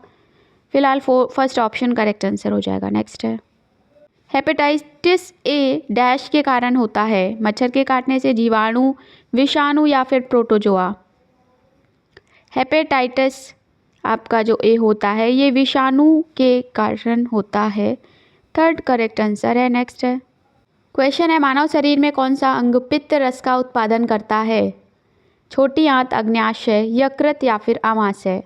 फिलहाल फर्स्ट ऑप्शन करेक्ट आंसर हो जाएगा। नेक्स्ट है हेपेटाइटिस ए डैश के कारण होता है, मच्छर के काटने से, जीवाणु, विषाणु या फिर प्रोटोजोआ। हेपेटाइटिस आपका जो ए होता है ये विषाणु के कारण होता है। थर्ड करेक्ट आंसर है। नेक्स्ट है क्वेश्चन है, मानव शरीर में कौन सा अंग पित्त रस का उत्पादन करता है? छोटी आंत, अग्न्याशय, यकृत या फिर आमाशय।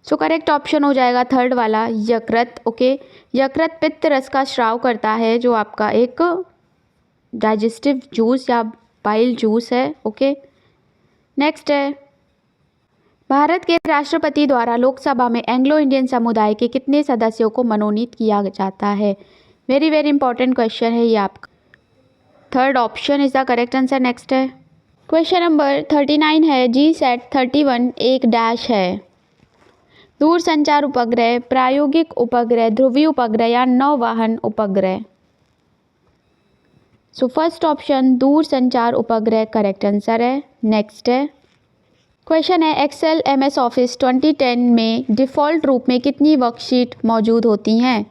सो करेक्ट ऑप्शन हो जाएगा थर्ड वाला, यकृत। ओके, यकृत पित्त रस का स्राव करता है, जो आपका एक डाइजेस्टिव जूस या बाइल जूस है। ओके, नेक्स्ट है, भारत के राष्ट्रपति द्वारा लोकसभा में एंग्लो इंडियन समुदाय के कितने सदस्यों को मनोनीत किया जाता है? वेरी वेरी इंपॉर्टेंट क्वेश्चन है ये आपका। Third option is the correct answer. Next है क्वेश्चन नंबर 39 है, GSAT-31 एक डैश है? दूरसंचार उपग्रह, प्रायोगिक उपग्रह, ध्रुवीय उपग्रह या नौवहन उपग्रह। सो फर्स्ट ऑप्शन दूरसंचार उपग्रह करेक्ट आंसर है। नेक्स्ट है क्वेश्चन है, एक्सेल MS ऑफिस 2010 में डिफ़ॉल्ट रूप में कितनी वर्कशीट मौजूद होती हैं?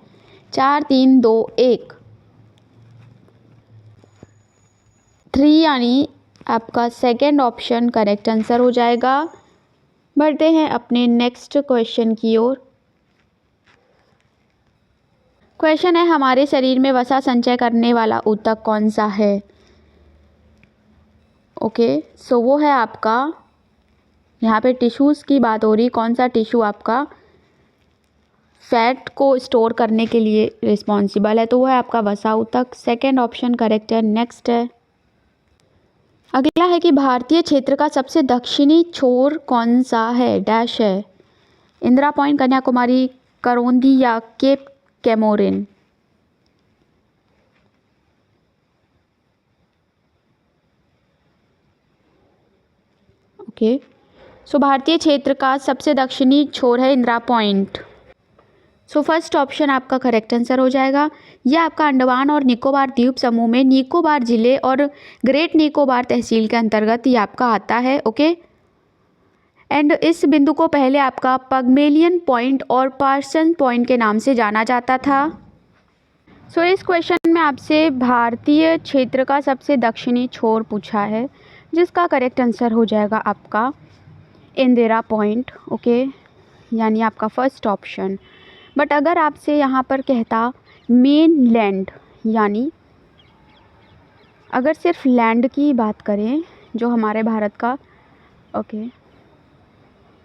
4, 3, 2, 1। 3 यानी आपका सेकेंड ऑप्शन करेक्ट आंसर हो जाएगा। बढ़ते हैं अपने नेक्स्ट क्वेश्चन की ओर। क्वेश्चन है, हमारे शरीर में वसा संचय करने वाला ऊतक कौन सा है? ओके, सो वो है आपका, यहाँ पे टिश्यूज़ की बात हो रही, कौन सा टिश्यू आपका फैट को स्टोर करने के लिए रिस्पॉन्सिबल है? तो वो है आपका वसा ऊतक। सेकेंड ऑप्शन करेक्ट है। नेक्स्ट है, अगला है कि भारतीय क्षेत्र का सबसे दक्षिणी छोर कौन सा है? डैश है? इंदिरा पॉइंट, कन्याकुमारी, करौंदी या केप कैमोरिन। ओके, सो भारतीय क्षेत्र का सबसे दक्षिणी छोर है इंदिरा पॉइंट। सो फर्स्ट ऑप्शन आपका करेक्ट आंसर हो जाएगा। यह आपका अंडमान और निकोबार द्वीप समूह में निकोबार जिले और ग्रेट निकोबार तहसील के अंतर्गत ये आपका आता है। ओके, एंड इस बिंदु को पहले आपका पगमेलियन पॉइंट और पार्सन पॉइंट के नाम से जाना जाता था। सो इस क्वेश्चन में आपसे भारतीय क्षेत्र का सबसे दक्षिणी छोर पूछा है, जिसका करेक्ट आंसर हो जाएगा आपका इंदिरा पॉइंट। ओके, यानी आपका फर्स्ट ऑप्शन। बट अगर आपसे यहाँ पर कहता मेन लैंड, यानी अगर सिर्फ लैंड की बात करें जो हमारे भारत का, ओके,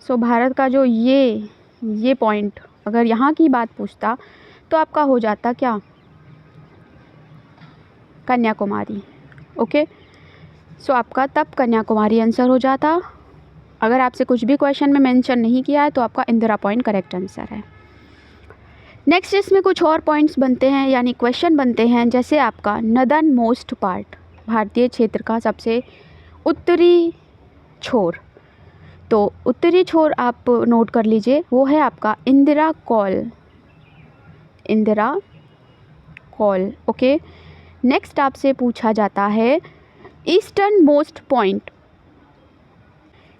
सो भारत का जो ये पॉइंट, अगर यहाँ की बात पूछता तो आपका हो जाता क्या? कन्याकुमारी। ओके, सो आपका तब कन्याकुमारी आंसर हो जाता। अगर आपसे कुछ भी क्वेश्चन में मेंशन नहीं किया है तो आपका इंदिरा पॉइंट करेक्ट आंसर है। नेक्स्ट इसमें कुछ और पॉइंट्स बनते हैं, यानी क्वेश्चन बनते हैं, जैसे आपका नदन मोस्ट पार्ट, भारतीय क्षेत्र का सबसे उत्तरी छोर। तो उत्तरी छोर आप नोट कर लीजिए, वो है आपका Indira call. Indira call. Okay, next आपसे पूछा जाता है eastern most point.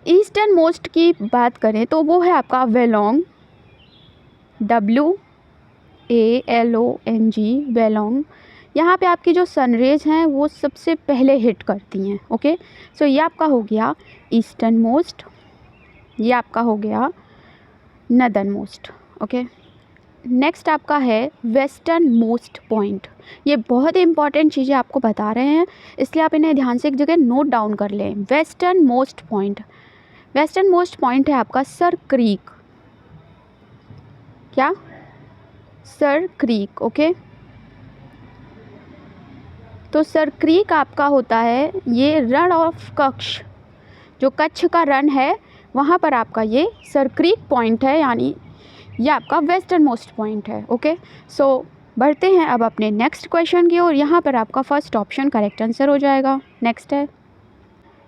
Eastern most की बात करें तो वो है आपका वेलोंग, WALONG, वेलोंग। यहाँ पे आपकी जो सनरेज हैं वो सबसे पहले हिट करती हैं। ओके, सो ये आपका हो गया ईस्टर्न मोस्ट, ये आपका हो गया नदर्न मोस्ट। ओके, नेक्स्ट आपका है वेस्टर्न मोस्ट पॉइंट। ये बहुत ही इंपॉर्टेंट चीज़ें आपको बता रहे हैं, इसलिए आप इन्हें ध्यान से एक जगह नोट डाउन कर लें। Western most point, western most point है आपका सर क्रीक। क्या? Sir creek. ओके, तो सर क्रीक आपका होता है ये रण ऑफ कच्छ, जो कच्छ का रण है वहाँ पर आपका ये सर क्रीक पॉइंट है, यानी ये आपका वेस्टर्न मोस्ट पॉइंट है। ओके, सो बढ़ते हैं अब अपने नेक्स्ट क्वेश्चन की ओर। यहाँ पर आपका फर्स्ट ऑप्शन करेक्ट आंसर हो जाएगा। नेक्स्ट है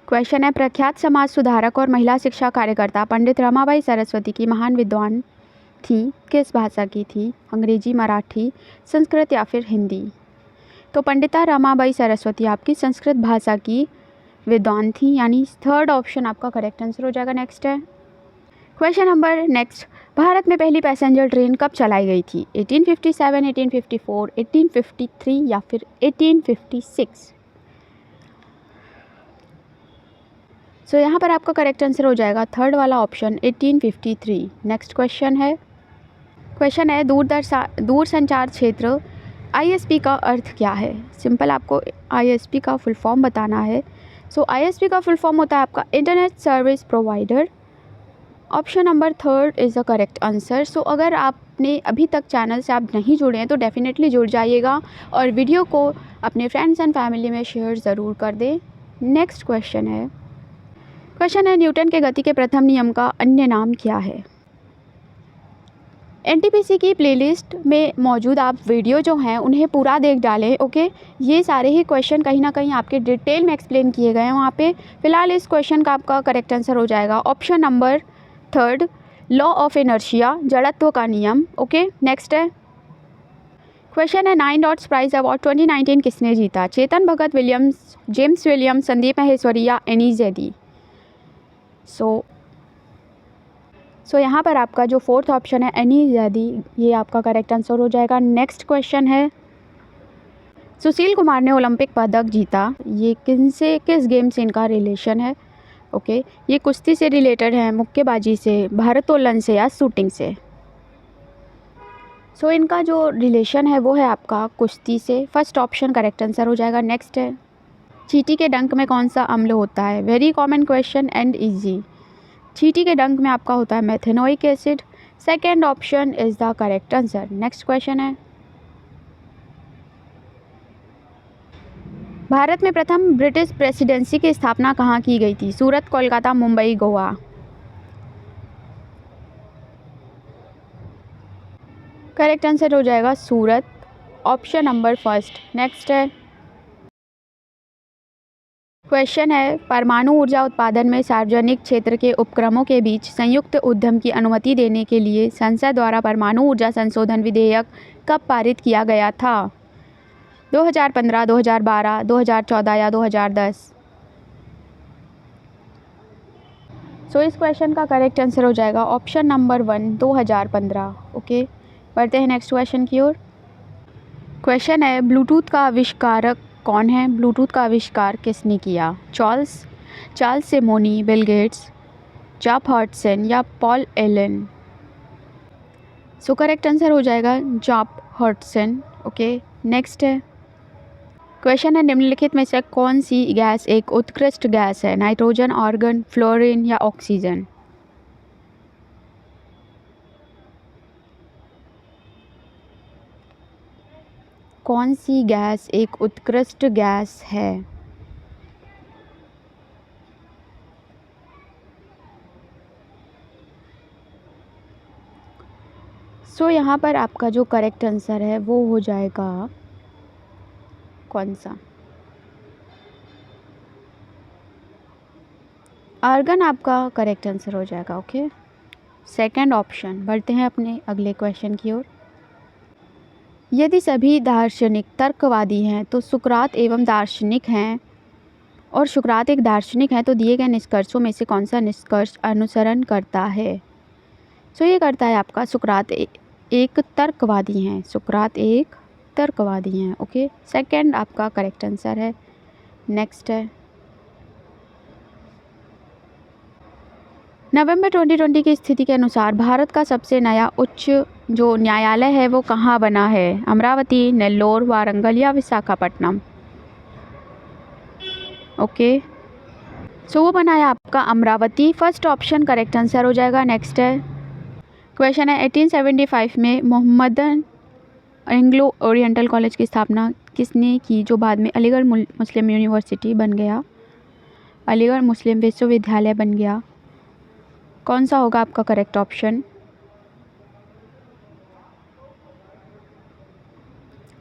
क्वेश्चन है, प्रख्यात समाज सुधारक और महिला शिक्षा कार्यकर्ता पंडित रमाबाई सरस्वती की महान विद्वान थी, किस भाषा की थी? अंग्रेजी, मराठी, संस्कृत या फिर हिंदी? तो पंडिता रमाबाई सरस्वती आपकी संस्कृत भाषा की विद्वान थी, यानी थर्ड ऑप्शन आपका करेक्ट आंसर हो जाएगा। नेक्स्ट है क्वेश्चन नंबर नेक्स्ट, भारत में पहली पैसेंजर ट्रेन कब चलाई गई थी? 1857, 1854, 1853 या फिर 1856? सो यहाँ पर आपका करेक्ट आंसर हो जाएगा थर्ड वाला ऑप्शन 1853। नेक्स्ट क्वेश्चन है दूर संचार क्षेत्र ISP का अर्थ क्या है? सिंपल आपको ISP का फुल फॉर्म बताना है। सो ISP का फुल फॉर्म होता है आपका internet service provider. Option number third is the correct answer. So अगर आपने अभी तक चैनल से आप नहीं जुड़े हैं तो डेफिनेटली जुड़ जाइएगा और वीडियो को अपने फ्रेंड्स एंड फैमिली में शेयर ज़रूर कर दें। नेक्स्ट क्वेश्चन है न्यूटन के गति के प्रथम नियम का अन्य नाम क्या है? NTPC की प्लेलिस्ट में मौजूद आप वीडियो जो हैं उन्हें पूरा देख डालें। ओके, ये सारे ही क्वेश्चन कहीं ना कहीं आपके डिटेल में एक्सप्लेन किए गए हैं वहाँ पे। फिलहाल इस क्वेश्चन का आपका करेक्ट आंसर हो जाएगा option number third, law of inertia, जड़त्व का नियम। ओके, नेक्स्ट है क्वेश्चन है 9 डॉट्स प्राइज अवार्ड 2019 किसने जीता? Chetan Bhagat, Williams, James Williams, Sandeep Maheshwari या एनी जैदी? सो यहाँ पर आपका जो फोर्थ ऑप्शन है एनी जैदी, ये आपका करेक्ट आंसर हो जाएगा। नेक्स्ट क्वेश्चन है सुशील कुमार ने ओलंपिक पदक जीता, ये किस गेम से इनका रिलेशन है? ओके, ये कुश्ती से रिलेटेड है, मुक्केबाजी से, भारोत्तोलन से या शूटिंग से? सो इनका जो रिलेशन है वो है आपका कुश्ती से। फर्स्ट ऑप्शन करेक्ट आंसर हो जाएगा। नेक्स्ट है चींटी के डंक में कौन सा अम्ल होता है? Very common question and easy. चींटी के डंक में आपका होता है methanoic acid. Second option is the correct answer. Next question है भारत में प्रथम ब्रिटिश प्रेसिडेंसी की स्थापना कहाँ की गई थी? सूरत, कोलकाता, मुंबई, गोवा? करेक्ट आंसर हो जाएगा सूरत, ऑप्शन नंबर फर्स्ट। नेक्स्ट है क्वेश्चन है परमाणु ऊर्जा उत्पादन में सार्वजनिक क्षेत्र के उपक्रमों के बीच संयुक्त उद्यम की अनुमति देने के लिए संसद द्वारा परमाणु ऊर्जा संशोधन विधेयक कब पारित किया गया था? 2015, 2012, 2014 या 2010? सो इस क्वेश्चन का करेक्ट आंसर हो जाएगा ऑप्शन नंबर 1, 2015। ओके, बढ़ते हैं नेक्स्ट क्वेश्चन की ओर। क्वेश्चन है ब्लूटूथ का आविष्कारक कौन है? ब्लूटूथ का आविष्कार किसने किया? Charles Simonyi, Bill Gates, Job Hotson या Paul Allen? So correct answer हो जाएगा जॉब हॉटसन। ओके, नेक्स्ट है क्वेश्चन है निम्नलिखित में से कौन सी गैस एक उत्कृष्ट गैस है? नाइट्रोजन, आर्गन, फ्लोरीन या ऑक्सीजन? कौन सी गैस एक उत्कृष्ट गैस है? सो यहाँ पर आपका जो करेक्ट आंसर है वो हो जाएगा कौन सा? आर्गन आपका करेक्ट आंसर हो जाएगा। Okay, second option. बढ़ते हैं अपने अगले क्वेश्चन की ओर। यदि सभी दार्शनिक तर्कवादी हैं तो सुकरात एवं दार्शनिक हैं और सुकरात एक दार्शनिक है तो दिए गए निष्कर्षों में से कौन सा निष्कर्ष अनुसरण करता है? सो ये करता है आपका सुकरात एक तर्कवादी हैं। सुकरात एक तर्कवादी हैं। ओके, सेकंड आपका करेक्ट आंसर है। नेक्स्ट है नवंबर 2020 की स्थिति के अनुसार भारत का सबसे नया उच्च जो न्यायालय है वो कहाँ बना है? अमरावती, नेल्लोर, वारंगल या विशाखापट्टनम? ओके, सो वो बना है आपका Amravati. First option correct answer हो जाएगा। नेक्स्ट है क्वेश्चन है 1875 में मोहम्मदन एंग्लो ओरिएंटल कॉलेज की स्थापना किसने की जो बाद में अलीगढ़ मुस्लिम यूनिवर्सिटी बन गया? अलीगढ़ मुस्लिम विश्वविद्यालय बन गया। कौन सा होगा आपका correct option?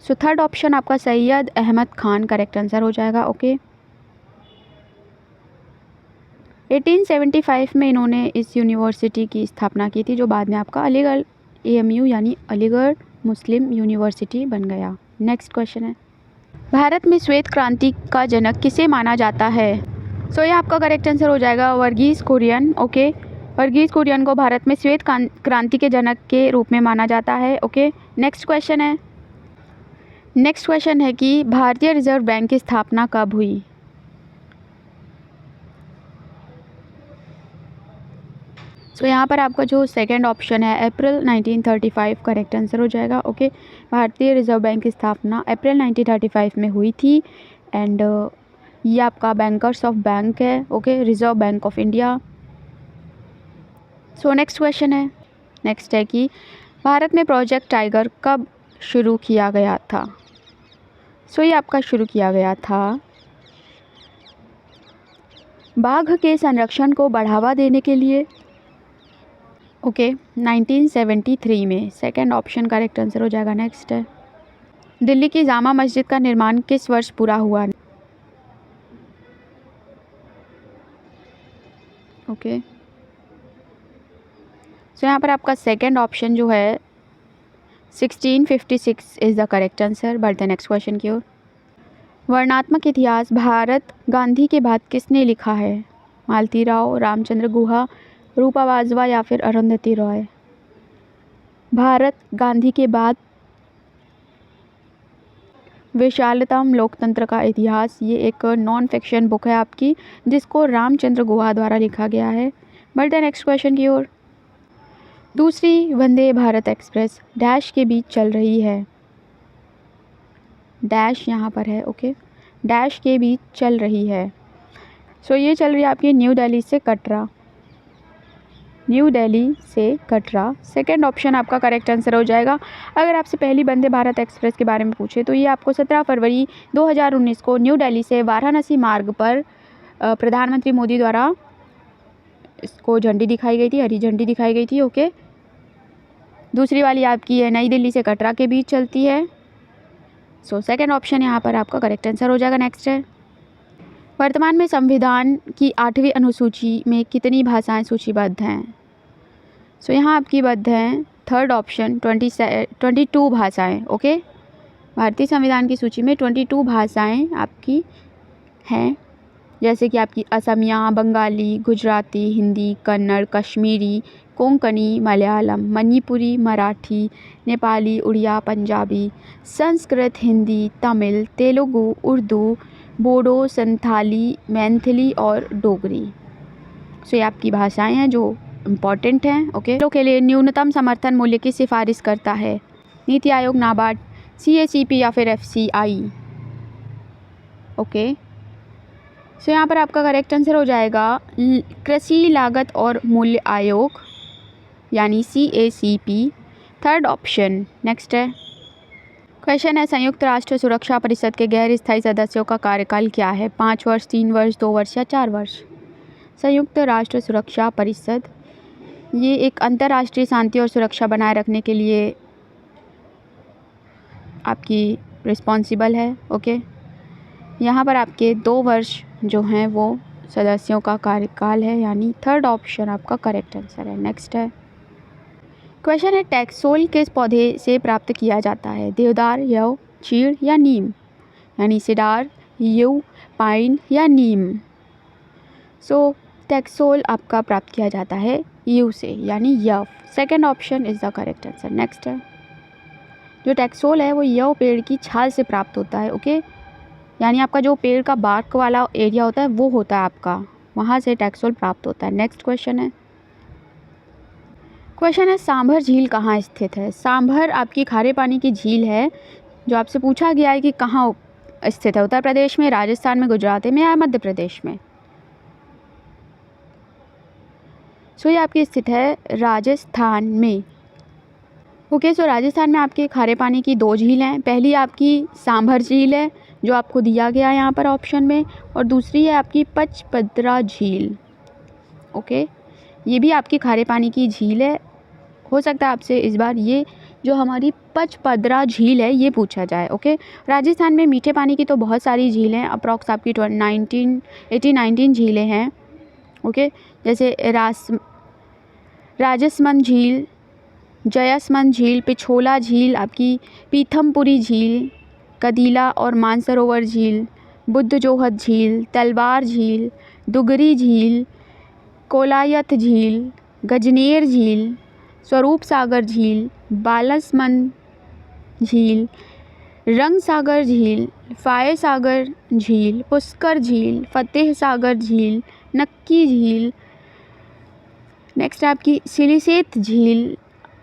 So third option आपका सैयद अहमद खान करेक्ट आंसर हो जाएगा। ओके, 1875 में इन्होंने इस यूनिवर्सिटी की स्थापना की थी जो बाद में आपका अलीगढ़ AMU यानी अलीगढ़ मुस्लिम यूनिवर्सिटी बन गया। नेक्स्ट क्वेश्चन है भारत में श्वेत क्रांति का जनक किसे माना जाता है? सो ये आपका करेक्ट आंसर हो जाएगा वर्गीस कुरियन। ओके, वर्गीज कुरियन को भारत में श्वेत क्रांति के जनक के रूप में माना जाता है। ओके, नेक्स्ट क्वेश्चन है कि भारतीय रिजर्व बैंक की स्थापना कब हुई? सो यहाँ पर आपका जो सेकंड ऑप्शन है अप्रैल 1935 करेक्ट आंसर हो जाएगा। ओके, भारतीय रिजर्व बैंक की स्थापना अप्रैल 1935 में हुई थी एंड ये आपका बैंकर्स ऑफ बैंक है। Okay, reserve bank of India. So next है कि भारत में प्रोजेक्ट टाइगर कब शुरू किया गया था? सो ये आपका शुरू किया गया था बाघ के संरक्षण को बढ़ावा देने के लिए। ओके, 1973 में सेकंड ऑप्शन करेक्ट आंसर हो जाएगा। नेक्स्ट है दिल्ली की जामा मस्जिद का निर्माण किस वर्ष पूरा हुआ? ओके, सो यहाँ पर आपका सेकंड ऑप्शन जो है 1656 इज़ द करेक्ट आंसर। बढ़ते हैं नेक्स्ट क्वेश्चन की ओर। वर्णनात्मक इतिहास भारत गांधी के बाद किसने लिखा है? मालती राव, रामचंद्र गुहा, रूपा वाजवा या फिर अरुंधति रॉय? भारत गांधी के बाद विशालतम लोकतंत्र का इतिहास, ये एक नॉन फिक्शन बुक है आपकी जिसको रामचंद्र गुहा द्वारा लिखा गया है। बढ़ते हैं नेक्स्ट क्वेश्चन की ओर। दूसरी वंदे भारत एक्सप्रेस डैश के बीच चल रही है? डैश यहाँ पर है। ओके, डैश के बीच चल रही है। सो ये चल रही है आपकी न्यू दिल्ली से कटरा। सेकंड ऑप्शन आपका करेक्ट आंसर हो जाएगा। अगर आपसे पहली वंदे भारत एक्सप्रेस के बारे में पूछे तो ये आपको 17 फरवरी 2019 को न्यू दिल्ली से वाराणसी मार्ग पर प्रधानमंत्री मोदी द्वारा इसको झंडी दिखाई गई थी, हरी झंडी दिखाई गई थी। ओके, दूसरी वाली आपकी है नई दिल्ली से कटरा के बीच चलती है। सो सेकंड ऑप्शन यहाँ पर आपका करेक्ट आंसर हो जाएगा। नेक्स्ट है वर्तमान में संविधान की 8वीं अनुसूची में कितनी भाषाएं सूचीबद्ध हैं? सो यहाँ आपकी बद्ध हैं थर्ड ऑप्शन 22 भाषाएं। ओके, भारतीय संविधान की सूची में 22 भाषाएं आपकी हैं, जैसे कि आपकी असमिया, बंगाली, गुजराती, हिंदी, कन्नड़, कश्मीरी, कोंकणी, मलयालम, मणिपुरी, मराठी, नेपाली, उड़िया, पंजाबी, संस्कृत, हिंदी, तमिल, तेलुगु, उर्दू, बोडो, संथाली, मैथिली और डोगरी। सो ये आपकी भाषाएं हैं जो इम्पॉर्टेंट हैं। ओके, के लिए न्यूनतम समर्थन मूल्य की सिफारिश करता है? नीति आयोग, नाबार्ड, CACP या फिर FCI? ओके, सो यहाँ पर आपका करेक्ट आंसर हो जाएगा कृषि लागत और मूल्य आयोग यानी CACP, थर्ड ऑप्शन। नेक्स्ट है क्वेश्चन है संयुक्त राष्ट्र सुरक्षा परिषद के गैर स्थायी सदस्यों का कार्यकाल क्या है? 5 वर्ष, 3 वर्ष, 2 वर्ष या 4 वर्ष? संयुक्त राष्ट्र सुरक्षा परिषद ये एक अंतर्राष्ट्रीय शांति और सुरक्षा बनाए रखने के लिए आपकी रिस्पॉन्सिबल है। ओके, यहाँ पर आपके 2 वर्ष जो हैं वो सदस्यों का कार्यकाल है, यानी थर्ड ऑप्शन आपका करेक्ट आंसर है। नेक्स्ट है क्वेश्चन है टैक्सोल किस पौधे से प्राप्त किया जाता है? देवदार, यव, चीड़ या नीम? यानी सिडार, यू, पाइन या नीम? सो टैक्सोल आपका प्राप्त किया जाता है यू से, यानी यव। Second option is the correct answer. Next है जो टैक्सोल है वो यव पेड़ की छाल से प्राप्त होता है। ओके, यानी आपका जो पेड़ का बार्क वाला एरिया होता है वो होता है आपका, वहाँ से टैक्सोल प्राप्त होता है। नेक्स्ट क्वेश्चन है सांभर झील कहाँ स्थित है? सांभर आपकी खारे पानी की झील है जो आपसे पूछा गया है कि कहाँ स्थित है। उत्तर प्रदेश में, राजस्थान में, गुजरात में या मध्य प्रदेश में? सो ये आपकी स्थित है राजस्थान में। ओके, सो राजस्थान में आपके खारे पानी की 2 झील हैं। पहली आपकी सांभर झील है जो आपको दिया गया है यहाँ पर ऑप्शन में, और दूसरी है आपकी पचपदरा झील। ओके, ये भी आपकी खारे पानी की झील है। हो सकता है आपसे इस बार ये जो हमारी पचपदरा झील है ये पूछा जाए। ओके, राजस्थान में मीठे पानी की तो बहुत सारी झीलें हैं, अप्रॉक्स आपकी 19 झीलें हैं। ओके, जैसे राजसमंद झील, जयसमंद झील, पिछोला झील, आपकी पीथमपुरी झील, कदीला और मानसरोवर झील, बुद्धजोहत झील, तलवार झील, दुगरी झील, कोलायत झील, गजनेर झील, स्वरूप सागर झील, बालसमंद झील, रंग सागर झील, फाय सागर झील, पुष्कर झील, फतेह सागर झील, नक्की झील, नेक्स्ट आपकी सिलिसेत झील,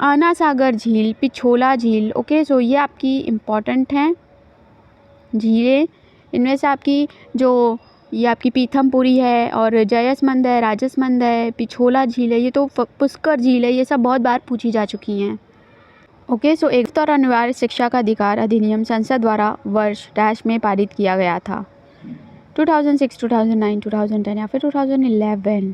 आना सागर झील, पिछोला झील। ओके, सो ये आपकी इम्पॉर्टेंट हैं झीलें। इनमें से आपकी जो ये आपकी पीथमपुरी है और जयसमंद है, राजसमंद है, पिछोला झील है, ये तो पुष्कर झील है, ये सब बहुत बार पूछी जा चुकी हैं। ओके, सो एक और अनिवार्य शिक्षा का अधिकार अधिनियम संसद द्वारा वर्ष डैश में पारित किया गया था। 2006, 2009, 2010 या फिर 2011।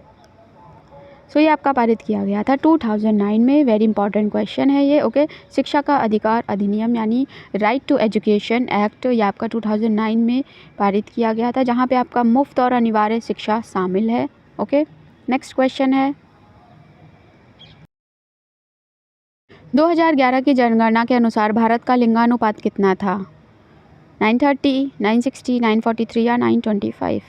सो ये आपका पारित किया गया था 2009 में। वेरी इंपॉर्टेंट क्वेश्चन है ये। ओके, शिक्षा का अधिकार अधिनियम यानी राइट टू एजुकेशन एक्ट, ये आपका 2009 में पारित किया गया था, जहाँ पे आपका मुफ्त और अनिवार्य शिक्षा शामिल है। ओके, नेक्स्ट क्वेश्चन है 2011 की जनगणना के अनुसार भारत का लिंगानुपात कितना था? 930, 960, 943 या 925?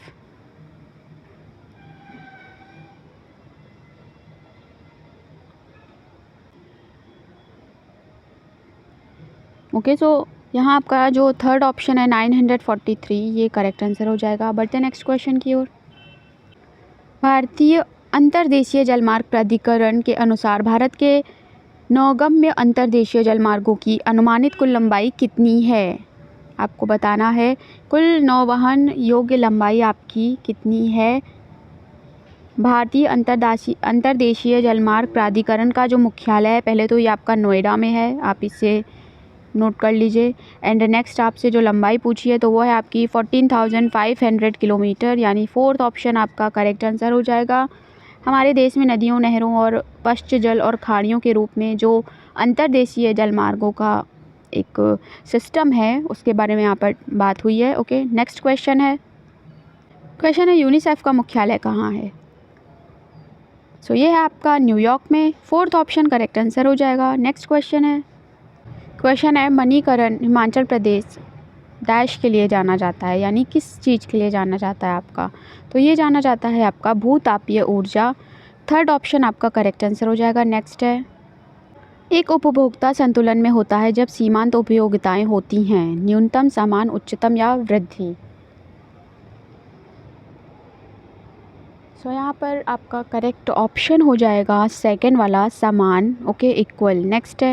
ओके, सो यहाँ आपका जो थर्ड ऑप्शन है 943, ये करेक्ट आंसर हो जाएगा। बढ़ते नेक्स्ट क्वेश्चन की ओर। भारतीय अंतर्देशीय जलमार्ग प्राधिकरण के अनुसार भारत के नौगम्य अंतर्देशीय जलमार्गों की अनुमानित कुल लंबाई कितनी है? आपको बताना है कुल नौवहन योग्य लंबाई आपकी कितनी है। भारतीय अंतर्देशीय जलमार्ग प्राधिकरण का जो मुख्यालय है, पहले तो ये आपका नोएडा में है, आप इसे नोट कर लीजिए। एंड नेक्स्ट आपसे जो लंबाई पूछी है तो वो है आपकी 14,500 किलोमीटर, यानी फोर्थ ऑप्शन आपका करेक्ट आंसर हो जाएगा। हमारे देश में नदियों, नहरों और पश्च जल और खाड़ियों के रूप में जो अंतर्देशीय जलमार्गों का एक सिस्टम है, उसके बारे में यहाँ पर बात हुई है। ओके, नेक्स्ट क्वेश्चन है यूनिसेफ का मुख्यालय कहाँ है? सो ये है आपका न्यूयॉर्क में। फोर्थ ऑप्शन करेक्ट आंसर हो जाएगा। नेक्स्ट क्वेश्चन है मणिकरण हिमाचल प्रदेश डैश के लिए जाना जाता है, यानी किस चीज़ के लिए जाना जाता है आपका? तो ये जाना जाता है आपका भूतापीय ऊर्जा। थर्ड ऑप्शन आपका करेक्ट आंसर हो जाएगा। नेक्स्ट है एक उपभोक्ता संतुलन में होता है जब सीमांत उपयोगिताएं होती हैं, न्यूनतम, समान, उच्चतम या वृद्धि। सो यहाँ पर आपका करेक्ट ऑप्शन हो जाएगा सेकंड वाला, समान। Okay, equal. नेक्स्ट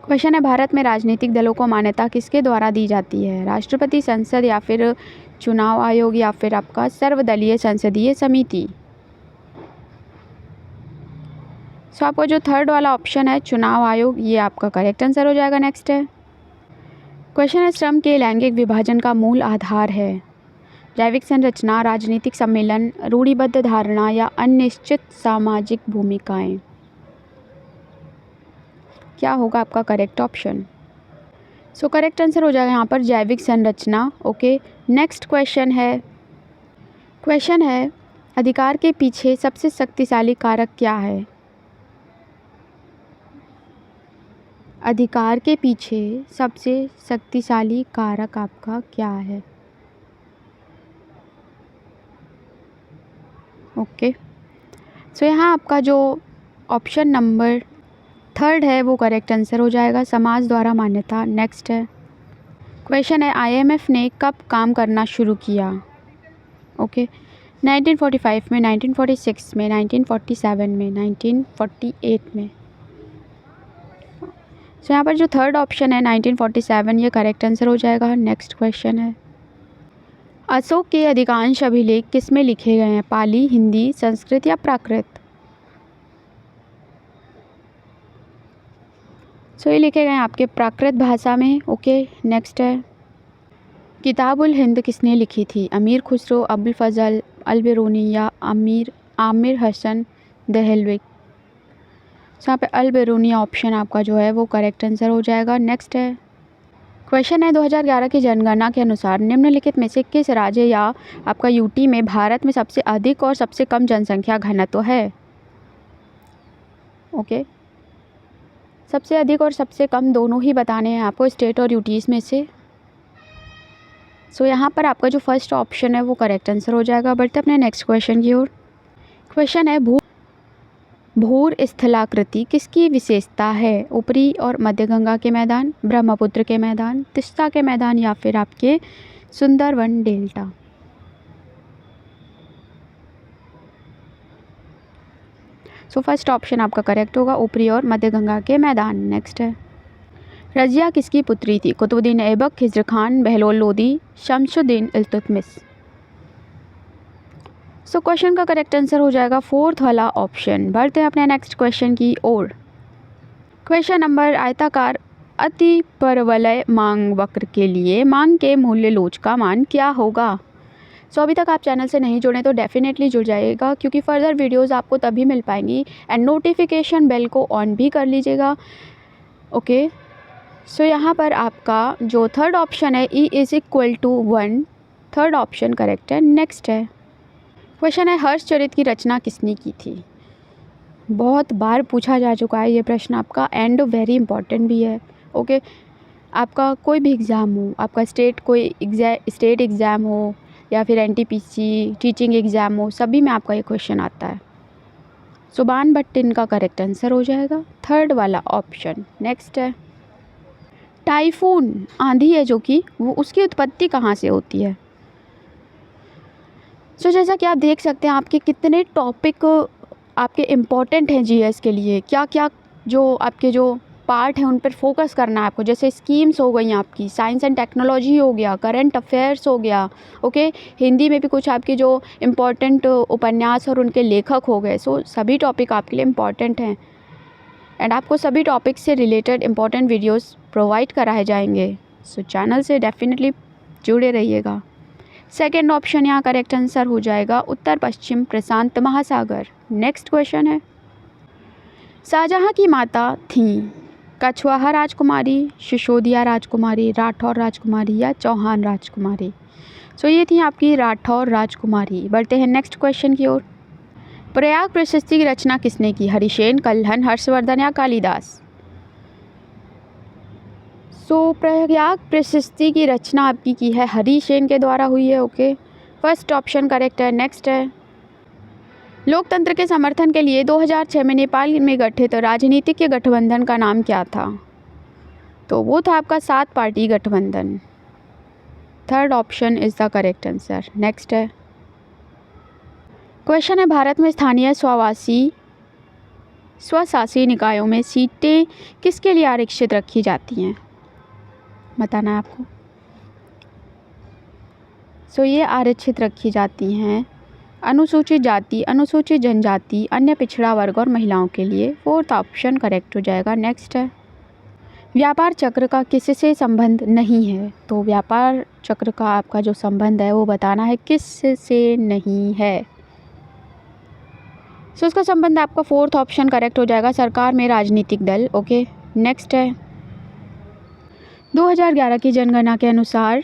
क्वेश्चन है भारत में राजनीतिक दलों को मान्यता किसके द्वारा दी जाती है? राष्ट्रपति, संसद या फिर चुनाव आयोग या फिर आपका सर्वदलीय संसदीय समिति? सो आपका जो थर्ड वाला ऑप्शन है चुनाव आयोग, ये आपका करेक्ट आंसर हो जाएगा। नेक्स्ट क्वेश्चन है श्रम के लैंगिक विभाजन का मूल आधार है? जैविक संरचना, राजनीतिक सम्मेलन, रूढ़िबद्ध धारणा या अनिश्चित सामाजिक भूमिकाएं? क्या होगा आपका करेक्ट ऑप्शन? सो करेक्ट आंसर हो जाएगा यहाँ पर जैविक संरचना। ओके, नेक्स्ट क्वेश्चन है अधिकार के पीछे सबसे शक्तिशाली कारक क्या है? अधिकार के पीछे सबसे शक्तिशाली कारक आपका क्या है? ओके, सो यहाँ आपका जो ऑप्शन नंबर थर्ड है वो करेक्ट आंसर हो जाएगा, समाज द्वारा मान्यता। नेक्स्ट क्वेश्चन है IMF ने कब काम करना शुरू किया? ओके, 1945 में, 1946 में, 1947 में, 1948 में? सो यहाँ पर जो थर्ड ऑप्शन है 1947, ये करेक्ट आंसर हो जाएगा। नेक्स्ट क्वेश्चन है अशोक के अधिकांश अभिलेख किस में लिखे गए हैं? पाली, हिंदी, संस्कृत या प्राकृत? सो ये लिखे गए हैं आपके प्राकृत भाषा में। ओके, नेक्स्ट किताबुल हिंद किसने लिखी थी? अमीर खुसरो, अबुल फजल अल बिरूनी या आमिर हसन दहलवी? सो यहाँ पे अल बिरूनी ऑप्शन आपका जो है वो करेक्ट आंसर हो जाएगा। नेक्स्ट क्वेश्चन है 2011 की जनगणना के अनुसार निम्नलिखित में से किस राज्य या आपका यूटी में भारत में सबसे अधिक और सबसे कम जनसंख्या घनत्व है? ओके, सबसे अधिक और सबसे कम दोनों ही बताने हैं आपको, स्टेट और यूटीज़ में से। सो यहाँ पर आपका जो फर्स्ट ऑप्शन है वो करेक्ट आंसर हो जाएगा। बढ़ते अपने नेक्स्ट क्वेश्चन की ओर। क्वेश्चन है भूर स्थलाकृति किसकी विशेषता है? ऊपरी और मध्य गंगा के मैदान, ब्रह्मपुत्र के मैदान, तिस्ता के मैदान या फिर आपके Sundarban delta. So first option आपका करेक्ट होगा, ऊपरी और मध्य गंगा के मैदान। नेक्स्ट है, रजिया किसकी पुत्री थी? कुतुबुद्दीन ऐबक, खिज़्र खान, बहलोल लोदी, शमसुद्दीन इल्तुतमिश। सो क्वेश्चन का करेक्ट आंसर हो जाएगा फोर्थ वाला ऑप्शन। बढ़ते हैं अपने नेक्स्ट क्वेश्चन की ओर। क्वेश्चन नंबर, आयताकार अति परवलय मांग वक्र के लिए मांग के मूल्य लोच का मान क्या होगा? सो अभी तक आप चैनल से नहीं जुड़े तो डेफिनेटली जुड़ जाइएगा, क्योंकि फर्दर वीडियोस आपको तभी मिल पाएंगी। एंड नोटिफिकेशन बेल को ऑन भी कर लीजिएगा। ओके, सो यहाँ पर आपका जो थर्ड ऑप्शन है E = 1, थर्ड ऑप्शन करेक्ट है। नेक्स्ट है, क्वेश्चन है, हर्षचरित की रचना किसने की थी? बहुत बार पूछा जा चुका है ये प्रश्न आपका, एंड वेरी इंपॉर्टेंट भी है। ओके, आपका कोई भी एग्ज़ाम हो, आपका स्टेट एग्ज़ाम हो या फिर NTPC टीचिंग एग्ज़ाम हो, सभी में आपका ये क्वेश्चन आता है। सुबान भट्ट इनका करेक्ट आंसर हो जाएगा, थर्ड वाला ऑप्शन। नेक्स्ट है, टाइफून आंधी है जो कि वो उसकी उत्पत्ति कहाँ से होती है? सो जैसा कि आप देख सकते हैं आपके कितने टॉपिक आपके इम्पॉर्टेंट हैं जीएस के लिए, क्या क्या जो आपके जो पार्ट हैं उन पर फोकस करना है आपको। जैसे स्कीम्स हो गई आपकी, साइंस एंड टेक्नोलॉजी हो गया, करंट अफेयर्स हो गया। ओके, हिंदी में भी कुछ आपके जो इम्पॉर्टेंट उपन्यास और उनके लेखक हो गए। सो सभी टॉपिक आपके लिए इम्पॉर्टेंट हैं एंड आपको सभी टॉपिक से रिलेटेड इम्पॉर्टेंट वीडियोस प्रोवाइड कराए जाएंगे। सो चैनल से डेफिनेटली जुड़े रहिएगा। सेकेंड ऑप्शन यहाँ करेक्ट आंसर हो जाएगा, उत्तर पश्चिम प्रशांत महासागर। नेक्स्ट क्वेश्चन है, शाहजहाँ की माता थीं कछवाहा राजकुमारी, सिसोदिया राजकुमारी, राठौर राजकुमारी या चौहान राजकुमारी? सो ये थी आपकी राठौर राजकुमारी। बढ़ते हैं नेक्स्ट क्वेश्चन की ओर। प्रयाग प्रशस्ति की रचना किसने की? हरिसेन, कल्हण, हर्षवर्धन या कालिदास? सो प्रयाग प्रशस्ति की रचना आपकी की है हरिसेन के द्वारा हुई है। ओके, फर्स्ट ऑप्शन करेक्ट है। नेक्स्ट है, लोकतंत्र के समर्थन के लिए 2006 में नेपाल में गठित राजनीतिक गठबंधन का नाम क्या था? तो वो था आपका 7 पार्टी गठबंधन। Third option is the correct answer. Next है, क्वेश्चन है, भारत में स्थानीय स्वशासी निकायों में सीटें किसके लिए आरक्षित रखी जाती हैं? बताना है आपको। सो ये आरक्षित रखी जाती हैं अनुसूचित जाति, अनुसूचित जनजाति, अन्य पिछड़ा वर्ग और महिलाओं के लिए। फोर्थ ऑप्शन करेक्ट हो जाएगा। नेक्स्ट है, व्यापार चक्र का किससे संबंध नहीं है? तो व्यापार चक्र का आपका जो संबंध है वो बताना है किससे नहीं है। सो इसका संबंध आपका फोर्थ ऑप्शन करेक्ट हो जाएगा, सरकार में राजनीतिक दल। ओके, नेक्स्ट है, 2011 की जनगणना के अनुसार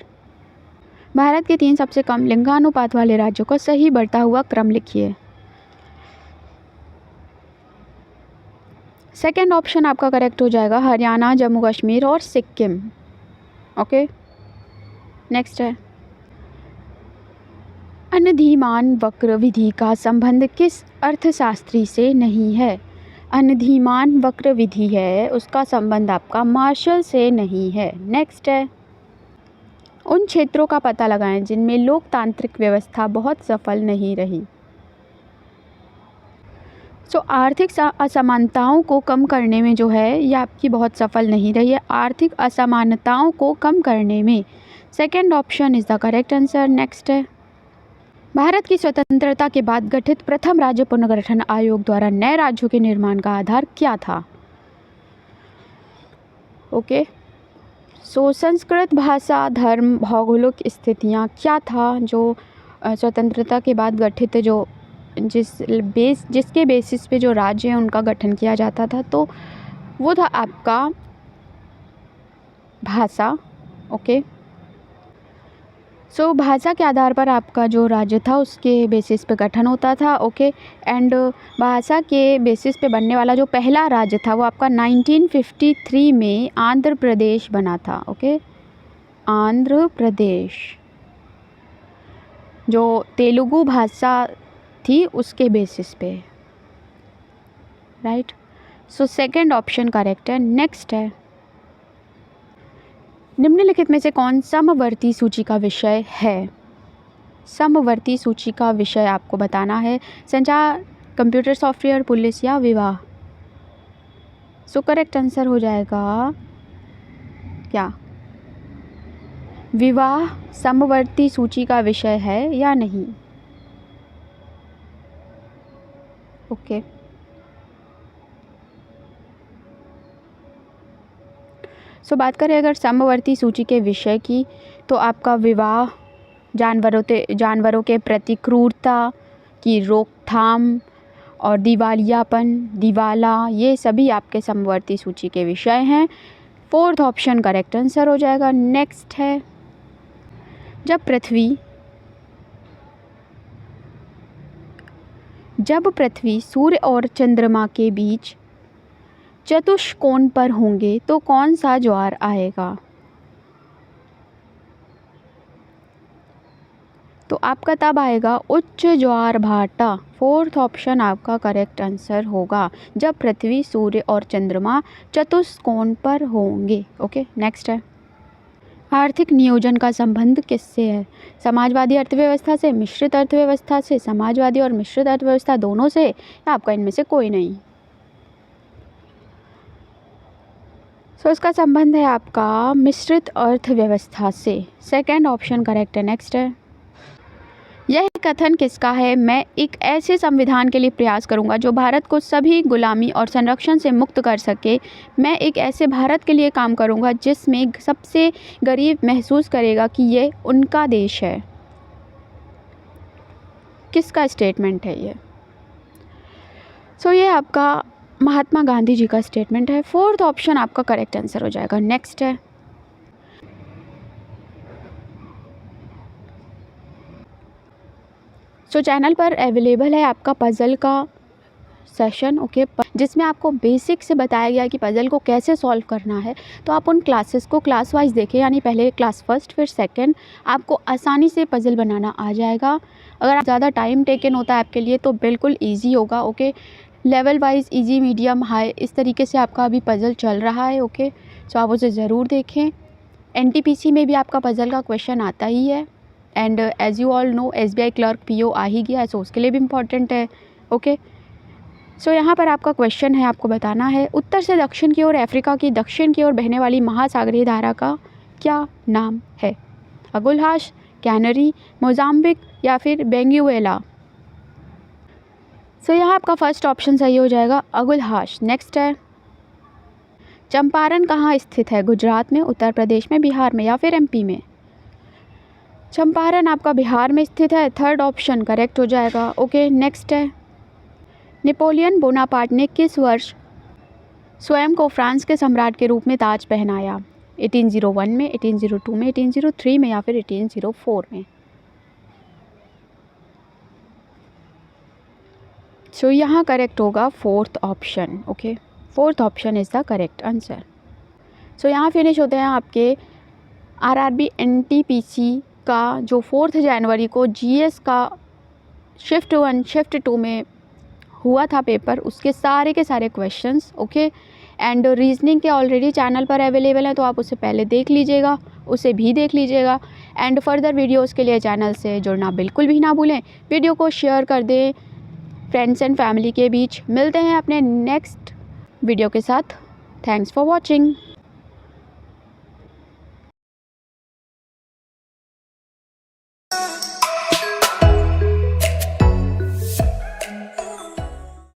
भारत के 3 सबसे कम लिंगानुपात वाले राज्यों का सही बढ़ता हुआ क्रम लिखिए। सेकेंड ऑप्शन आपका करेक्ट हो जाएगा, हरियाणा, जम्मू कश्मीर और सिक्किम। ओके, नेक्स्ट है, अनधिमान वक्र विधि का संबंध किस अर्थशास्त्री से नहीं है? अनधिमान वक्र विधि है, उसका संबंध आपका मार्शल से नहीं है। नेक्स्ट है, उन क्षेत्रों का पता लगाएं जिनमें लोकतांत्रिक व्यवस्था बहुत सफल नहीं रही। सो आर्थिक असमानताओं को कम करने में जो है ये आपकी बहुत सफल नहीं रही है, आर्थिक असमानताओं को कम करने में। Second option is the correct answer. Next है, भारत की स्वतंत्रता के बाद गठित प्रथम राज्य पुनर्गठन आयोग द्वारा नए राज्यों के निर्माण का आधार क्या था? ओके, सो संस्कृत भाषा, धर्म, भौगोलिक स्थितियाँ क्या था जो स्वतंत्रता के बाद गठित जो जिसके बेसिस पे जो राज्य हैं उनका गठन किया जाता था, तो वो था आपका भाषा। ओके, सो भाषा के आधार पर आपका जो राज्य था उसके बेसिस पे गठन होता था। ओके, एंड भाषा के बेसिस पे बनने वाला जो पहला राज्य था वो आपका 1953 में आंध्र प्रदेश बना था। ओके, आंध्र प्रदेश जो तेलुगु भाषा थी उसके बेसिस पे। Right. So second option correct है। नेक्स्ट है, निम्नलिखित में से कौन समवर्ती सूची का विषय है? समवर्ती सूची का विषय आपको बताना है। संचार, कंप्यूटर सॉफ्टवेयर, पुलिस या विवाह। सो करेक्ट आंसर हो जाएगा क्या? विवाह समवर्ती सूची का विषय है या नहीं? ओके। सो बात करें अगर समवर्ती सूची के विषय की, तो आपका विवाह, जानवरों के प्रति क्रूरता की रोकथाम और दिवालियापन, दिवाला, ये सभी आपके समवर्ती सूची के विषय हैं। फोर्थ ऑप्शन करेक्ट आंसर हो जाएगा। नेक्स्ट है, जब पृथ्वी सूर्य और चंद्रमा के बीच चतुष्कोण पर होंगे तो कौन सा ज्वार आएगा? तो आपका तब आएगा उच्च ज्वार भाटा। फोर्थ ऑप्शन आपका करेक्ट आंसर होगा, जब पृथ्वी सूर्य और चंद्रमा चतुष्कोण पर होंगे। ओके। नेक्स्ट है, आर्थिक नियोजन का संबंध किससे है? समाजवादी अर्थव्यवस्था से, मिश्रित अर्थव्यवस्था से, समाजवादी और मिश्रित अर्थव्यवस्था दोनों से, या आपका इनमें से कोई नहीं? सो इसका संबंध है आपका मिश्रित अर्थव्यवस्था से। सेकंड ऑप्शन करेक्ट है। नेक्स्ट है, यह कथन किसका है? मैं एक ऐसे संविधान के लिए प्रयास करूंगा जो भारत को सभी गुलामी और संरक्षण से मुक्त कर सके। मैं एक ऐसे भारत के लिए काम करूंगा जिसमें सबसे गरीब महसूस करेगा कि ये उनका देश है। किसका स्टेटमेंट है ये? सो ये आपका महात्मा गांधी जी का स्टेटमेंट है। फोर्थ ऑप्शन आपका करेक्ट आंसर हो जाएगा। नेक्स्ट है, सो चैनल पर अवेलेबल है आपका पज़ल का सेशन, ओके, जिसमें आपको बेसिक से बताया गया है कि पज़ल को कैसे सॉल्व करना है। तो आप उन क्लासेस को क्लास वाइज देखें, यानी पहले क्लास फर्स्ट फिर सेकंड, आपको आसानी से पज़ल बनाना आ जाएगा। अगर आप ज़्यादा टाइम टेकन होता है आपके लिए तो बिल्कुल ईजी होगा। Okay, level wise easy, medium, high, इस तरीके से आपका अभी पज़ल चल रहा है। ओके, सो आप उसे ज़रूर देखें। NTPC में भी आपका पज़ल का क्वेश्चन आता ही है, and as you all know SBI clerk PO आ ही गया है, सो उसके लिए भी इम्पॉर्टेंट है। ओके, सो यहाँ पर आपका क्वेश्चन है, आपको बताना है उत्तर से दक्षिण की ओर अफ्रीका की दक्षिण की ओर बहने वाली महासागरीय धारा का क्या नाम है? अगुलहाश, कैनरी, मोजाम्बिक या फिर बेंगुएला। सो यहाँ आपका फर्स्ट ऑप्शन सही हो जाएगा, अगुलहाश। नेक्स्ट है, चंपारण कहाँ स्थित है? गुजरात में, उत्तर प्रदेश में, बिहार में या फिर MP में? चंपारण आपका बिहार में स्थित है। थर्ड ऑप्शन करेक्ट हो जाएगा। ओके, नेक्स्ट है, नेपोलियन बोनापार्ट ने किस वर्ष स्वयं को फ्रांस के सम्राट के रूप में ताज पहनाया? 1801 में, 1802 में, 1803 में या फिर 1804 में? सो यहाँ करेक्ट होगा fourth option. Okay, fourth option is the correct answer. So यहाँ फिनिश होते हैं आपके RRB NTPC का जो 4 जनवरी को GS का शिफ्ट 1 शिफ्ट 2 में हुआ था पेपर, उसके सारे के सारे क्वेश्चंस। ओके, एंड रीजनिंग के ऑलरेडी चैनल पर अवेलेबल हैं, तो आप उसे पहले देख लीजिएगा, उसे भी देख लीजिएगा। एंड फर्दर वीडियोस के लिए चैनल से जुड़ना बिल्कुल भी ना भूलें। वीडियो को शेयर कर दें फ्रेंड्स एंड फैमिली के बीच। मिलते हैं अपने नेक्स्ट वीडियो के साथ। Thanks for watching.